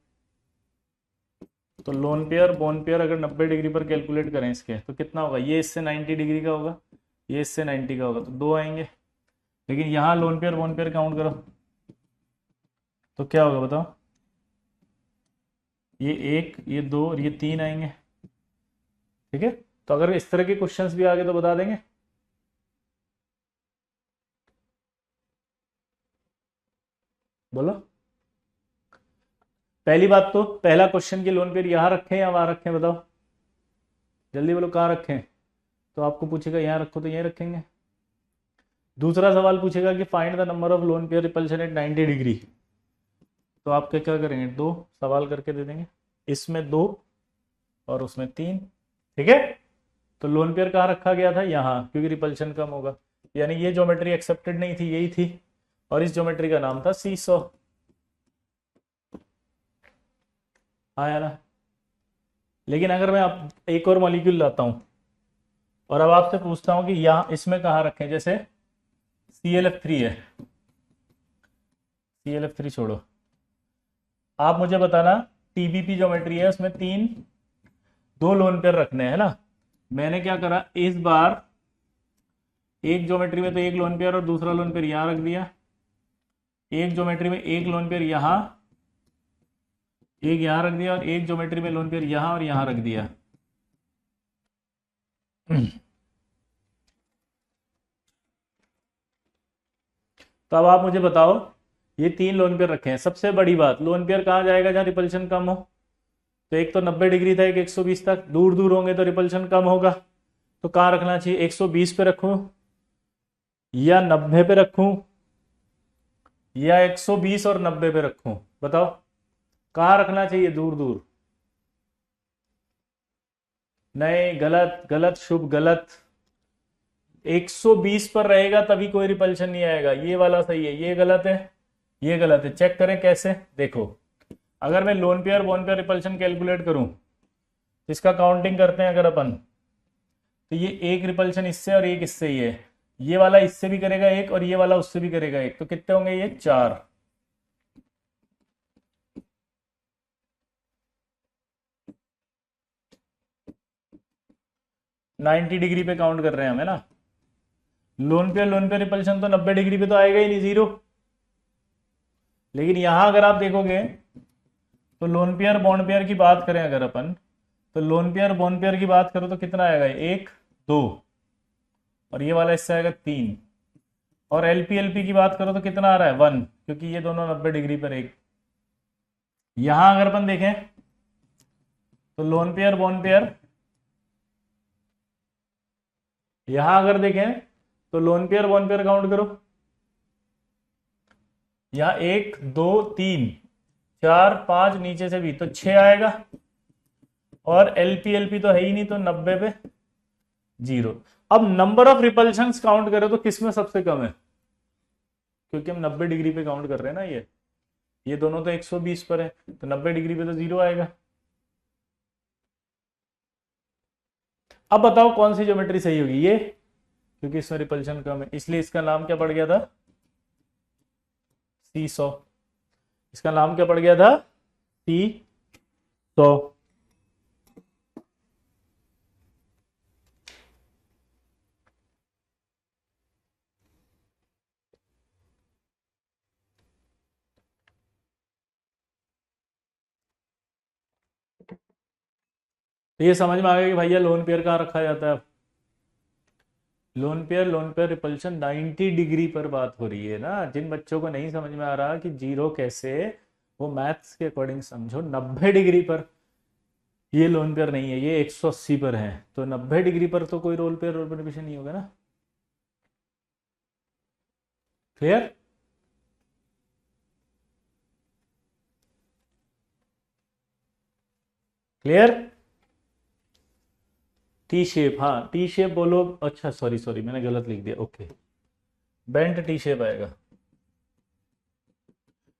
तो लोन पेयर बॉन्ड पेयर अगर 90 डिग्री पर कैलकुलेट करें इसके, तो कितना होगा, ये इससे 90 डिग्री का होगा, ये इससे 90 का होगा, तो दो आएंगे। लेकिन यहां loan pair bond pair count करो, तो क्या होगा बताओ, ये एक, ये दो और ये तीन आएंगे। ठीक है। तो अगर इस तरह के क्वेश्चंस भी आगे तो बता देंगे। बोलो, पहली बात तो पहला क्वेश्चन के लोन पेयर यहां रखें या वहां रखें, बताओ जल्दी बोलो, कहां रखें? तो आपको पूछेगा यहां रखो, तो यहीं रखेंगे। दूसरा सवाल पूछेगा कि find the number of lone pair repulsion at 90 degree, तो आप क्या करेंगे, दो सवाल करके दे देंगे, इसमें दो और उसमें तीन। ठीक है। तो लोन पेयर कहाँ रखा गया था, यहाँ, क्योंकि रिपल्शन कम होगा, यानी ये ज्योमेट्री एक्सेप्टेड नहीं थी, यही थी, और इस ज्योमेट्री का नाम था सीसॉ। आया ना। लेकिन अगर मैं अब एक और मॉलिक्यूल लाता हूं और अब आपसे पूछता हूं कि यहां इसमें कहाँ रखें, जैसे ClF3 है, ClF3 छोड़ो, आप मुझे बताना TBP ज्योमेट्री है, उसमें दो लोन पेयर रखने हैं ना। मैंने क्या करा, इस बार एक ज्योमेट्री में तो एक लोन पेयर और दूसरा लोन पेयर यहां रख दिया, एक ज्योमेट्री में एक लोन पेयर यहां, एक यहां रख दिया, और एक ज्योमेट्री में लोन पेयर यहां और यहां रख दिया। तो अब आप मुझे बताओ, ये 3 लोन पेयर रखे हैं। सबसे बड़ी बात, लोन पेयर कहाँ जाएगा जहां रिपल्शन कम हो। तो एक तो 90 डिग्री था, एक 120 तक, दूर दूर होंगे तो रिपल्शन कम होगा। तो कहाँ रखना चाहिए, 120 पे रखूं या 90 पे रखूं या 120 और 90 पे रखूं, बताओ कहाँ रखना चाहिए, दूर दूर। नहीं, गलत गलत शुभ गलत। 120 पर रहेगा तभी कोई रिपल्शन नहीं आएगा, ये वाला सही है, ये गलत है, ये गलत है। चेक करें कैसे, देखो अगर मैं lone pair bone pair repulsion calculate करूं, इसका काउंटिंग करते हैं अगर अपन, तो ये एक रिपल्शन इससे और एक इससे ही है, ये वाला इससे भी करेगा एक और ये वाला उससे भी करेगा एक, तो कितने होंगे ये 4। नाइन्टी डिग्री पे काउंट कर रहे हैं हमें ना। लोन पेयर रिपल्शन तो 90 डिग्री पे तो आएगा ही नहीं, 0। लेकिन यहां अगर आप देखोगे तो लोन पेयर बॉन्ड पेयर की बात करें अगर अपन, तो लोन पेयर बॉन्ड पेयर की बात करो तो कितना आएगा, 1 2, और ये वाला इससे आएगा 3। और LP की बात करो तो कितना आ रहा है, 1, क्योंकि ये दोनों 90 डिग्री पर एक। यहां अगर अपन देखें तो लोन पेयर बॉन्ड पेयर, यहां अगर देखें तो loan pair bond pair count करो, यहां 1 2 3 4 5, नीचे से भी तो 6 आएगा। और LP तो है ही नहीं, तो 90 पे 0। अब नंबर ऑफ रिपल्शंस काउंट करें तो किसमें सबसे कम है, क्योंकि हम 90 डिग्री पे काउंट कर रहे हैं ना, ये दोनों तो 120 पर है, तो 90 डिग्री पे तो 0 आएगा। अब बताओ कौन सी ज्योमेट्री सही होगी, ये, क्योंकि इसमें रिपल्शन कम है, इसलिए इसका नाम क्या पड़ गया था, सीसॉ। इसका नाम क्या पड़ गया था, सीसॉ। तो ये समझ में आ गया कि भैया लोन पेयर कहाँ रखा जाता है। लोन पेयर रिपल्शन 90 डिग्री पर बात हो रही है ना। जिन बच्चों को नहीं समझ में आ रहा कि 0 कैसे, वो मैथ्स के अकॉर्डिंग समझो। 90 डिग्री पर ये लोन पेयर नहीं है, ये 180 पर है, तो 90 डिग्री पर तो कोई रोल पेयर रिपल्शन नहीं होगा ना। क्लियर। क्लियर। टी शेप, हाँ टी शेप बोलो, अच्छा सॉरी सॉरी मैंने गलत लिख दिया, ओके, बेंट टी शेप आएगा।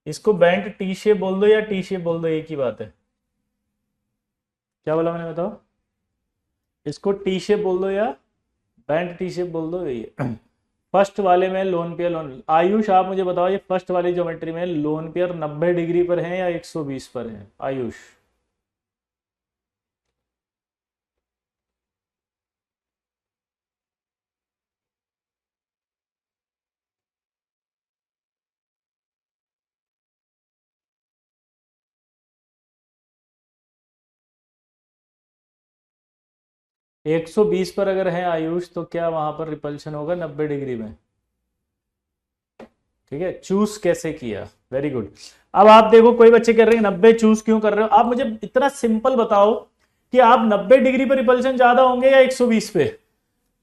इसको बेंट टी शेप बोल दो या टी शेप बोल दो, एक ही बात है। क्या बोला मैंने, बताओ। इसको टी शेप बोल दो या बेंट टी शेप बोल दो, यही है। फर्स्ट वाले में लोन पेयर आयुष आप मुझे बताओ, ये फर्स्ट वाली ज्योमेट्री में लोन पेयर 90 डिग्री पर है या 120 पर है, आयुष। 120 पर अगर है आयुष, तो क्या वहां पर रिपल्शन होगा 90 डिग्री में। ठीक है, चूज कैसे किया, वेरी गुड। अब आप देखो, कोई बच्चे कह रहे हैं 90 चूज क्यों कर रहे हो, आप मुझे इतना सिंपल बताओ कि आप 90 डिग्री पे रिपल्शन ज्यादा होंगे या 120 पे।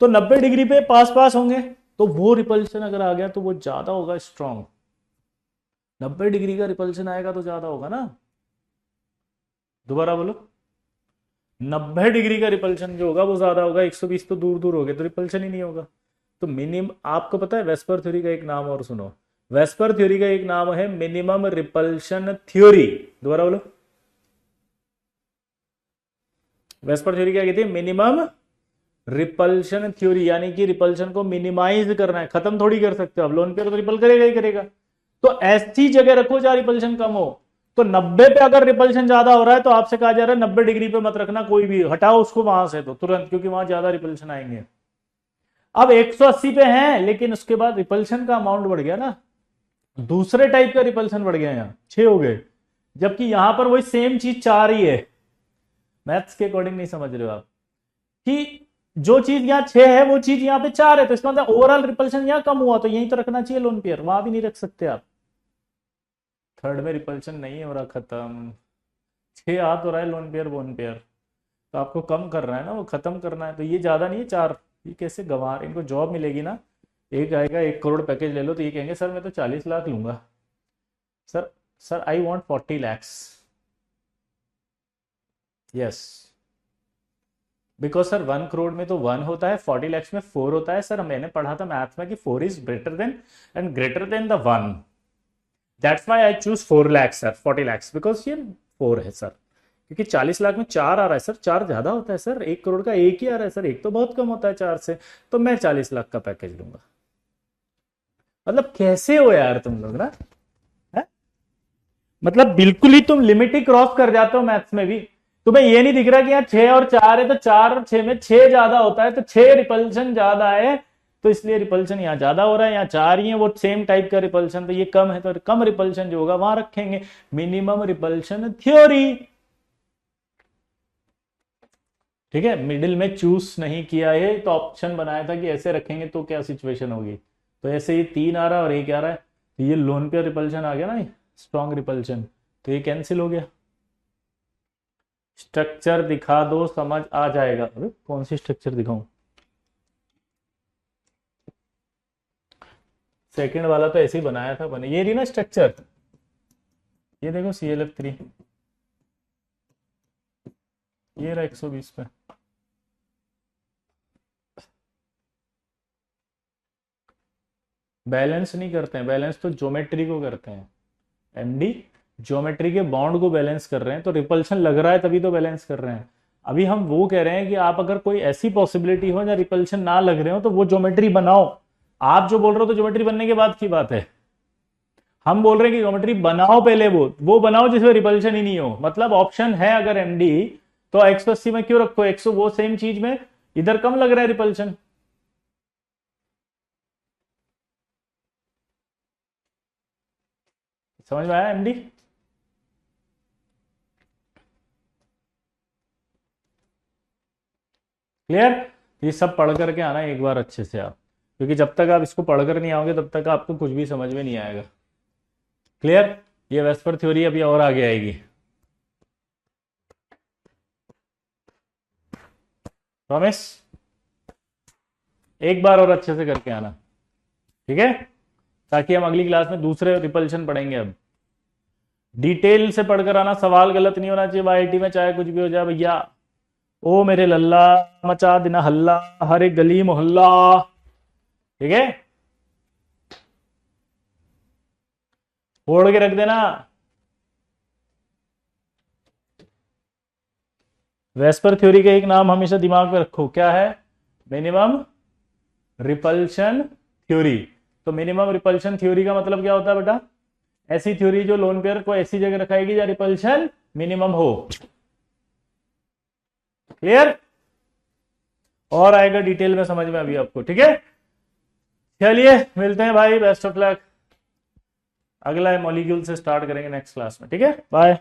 तो 90 डिग्री पे पास पास होंगे, तो वो रिपल्शन अगर आ गया तो वो ज्यादा होगा, स्ट्रॉन्ग। 90 डिग्री का रिपल्शन आएगा तो ज्यादा होगा ना। दोबारा बोलो, 90 डिग्री का रिपल्शन जो होगा वो ज्यादा होगा, 120 तो दूर दूर हो गए तो रिपल्शन ही नहीं होगा। तो मिनिमम, आपको पता है वेस्पर थ्योरी का एक नाम और सुनो, वेस्पर थ्योरी का एक नाम है मिनिमम रिपल्शन थ्योरी। दोबारा बोलो, वेस्पर थ्योरी क्या कहती है? मिनिमम रिपल्शन थ्योरी, यानी कि रिपल्शन को मिनिमाइज करना है, खत्म थोड़ी कर सकते हो आप। लोन पेयर तो रिपल करेगा ही करेगा। तो ऐसी जगह रखो जहां रिपल्शन कम हो। तो 90 पे अगर रिपल्शन ज्यादा हो रहा है तो आपसे कहा जा रहा है 90 डिग्री पे मत रखना, कोई भी हटाओ उसको वहां से तो तुरंत, क्योंकि वहां ज्यादा रिपल्शन आएंगे। अब 180 पे है, लेकिन उसके बाद रिपल्शन का अमाउंट बढ़ गया ना, दूसरे टाइप का रिपल्शन बढ़ गया, यहाँ 6 हो गए, जबकि यहां पर वही सेम चीज 4 ही है। मैथ्स के अकॉर्डिंग नहीं समझ रहे हो आप कि जो चीज यहाँ 6 है वो चीज यहाँ पे 4 है, तो इसका मतलब ओवरऑल रिपल्शन यहाँ कम हुआ, तो यहीं तो रखना चाहिए लोन पेयर, वहां भी नहीं रख सकते आप। थर्ड में रिपल्शन नहीं हो रहा, खत्म। 6 आ तो रहा है लोन पेयर बोन पेयर, तो आपको कम कर रहा है ना, वो खत्म करना है, तो ये ज्यादा नहीं है 4। ये कैसे गंवा, इनको जॉब मिलेगी ना, एक आएगा 1 करोड़ पैकेज ले लो, तो ये कहेंगे सर मैं तो 40 लाख लूंगा, sir sir I want 40 lakhs. Yes, because sir 1 crore में तो 1 होता है, 40 लैक्स में 4 होता है। सर मैंने पढ़ा था मैथ्स में कि 4 is greater than and greater than the 1, that's why I choose 4 lakhs sir, 40 lakhs because ये 4 है सर, क्योंकि 40 लाख में 4 आ रहा है सर, 4 ज्यादा होता है सर, 1 करोड़ का 1 ही आ रहा है सर, 1 तो बहुत कम होता है 4 से, तो मैं 40 लाख का पैकेज लूंगा। मतलब कैसे हो यार तुम लोग ना, है? मतलब बिल्कुल ही तुम लिमिट ही क्रॉस कर जाते हो मैथ्स में भी। तुम्हें ये नहीं दिख रहा कि यहाँ 6 और 4 है, तो 4 और 6 में 6 ज्यादा होता है, तो 6 रिपल्शन ज्यादा है, तो इसलिए रिपल्शन यहाँ ज्यादा हो रहा है, यहाँ 4 ही है वो सेम टाइप का रिपल्शन, तो ये कम है, तो कम रिपल्शन जो होगा वहां रखेंगे। मिनिमम रिपल्शन थ्योरी, ठीक है। मिडिल में चूज नहीं किया है, तो ऑप्शन बनाया था कि ऐसे रखेंगे तो क्या सिचुएशन होगी। तो ऐसे ये 3 आ रहा है और 1 आ रहा है, तो ये लोन पे रिपल्शन आ गया ना, स्ट्रॉन्ग रिपल्शन, तो ये कैंसिल हो गया। स्ट्रक्चर दिखा दो, समझ आ जाएगा। अरे कौन सी स्ट्रक्चर दिखाऊं? सेकंड वाला तो ऐसे ही बनाया था, बने ये रही ना स्ट्रक्चर, ये देखो ClF3, ये रहा 120 पे। बैलेंस नहीं करते हैं, बैलेंस तो ज्योमेट्री को करते हैं। एमडी ज्योमेट्री के बॉन्ड को बैलेंस कर रहे हैं, तो रिपल्शन लग रहा है तभी तो बैलेंस कर रहे हैं। अभी हम वो कह रहे हैं कि आप अगर कोई ऐसी पॉसिबिलिटी हो जहाँ रिपल्शन ना लग रहे हो तो वो ज्योमेट्री बनाओ। आप जो बोल रहे हो तो ज्योमेट्री बनने के बाद की बात है, हम बोल रहे हैं कि ज्योमेट्री बनाओ पहले, वो बनाओ जिसमें रिपल्शन ही नहीं हो। मतलब ऑप्शन है अगर एमडी, तो 180 में क्यों रखो 100, वो सेम चीज में इधर कम लग रहा है रिपल्शन। समझ में आया एमडी? क्लियर? ये सब पढ़ करके आना एक बार अच्छे से आप, क्योंकि जब तक आप इसको पढ़कर नहीं आओगे तब तक आपको कुछ भी समझ में नहीं आएगा। क्लियर? ये वेस्पर थ्योरी अभी और आगे आएगी। प्रॉमिस? एक बार और अच्छे से करके आना, ठीक है, ताकि हम अगली क्लास में दूसरे रिपल्शन पढ़ेंगे। अब डिटेल से पढ़कर आना, सवाल गलत नहीं होना चाहिए वाईआईटी में, चाहे कुछ भी हो जाए भैया। ओ मेरे लल्ला, मचा देना हल्ला हर एक गली मोहल्ला, ठीक है, फोड़ के रख देना। वेस्पर थ्योरी का एक नाम हमेशा दिमाग में रखो, क्या है? Minimum repulsion theory. तो मिनिमम रिपल्शन थ्योरी का मतलब क्या होता है बेटा? ऐसी थ्योरी जो लोन पेयर को ऐसी जगह रखाएगी जहां रिपल्शन मिनिमम हो। क्लियर? और आएगा डिटेल में समझ में अभी आपको, ठीक है। चलिए मिलते हैं भाई, बेस्ट ऑफ लक। अगला मॉलिक्यूल से स्टार्ट करेंगे नेक्स्ट क्लास में, ठीक है, बाय।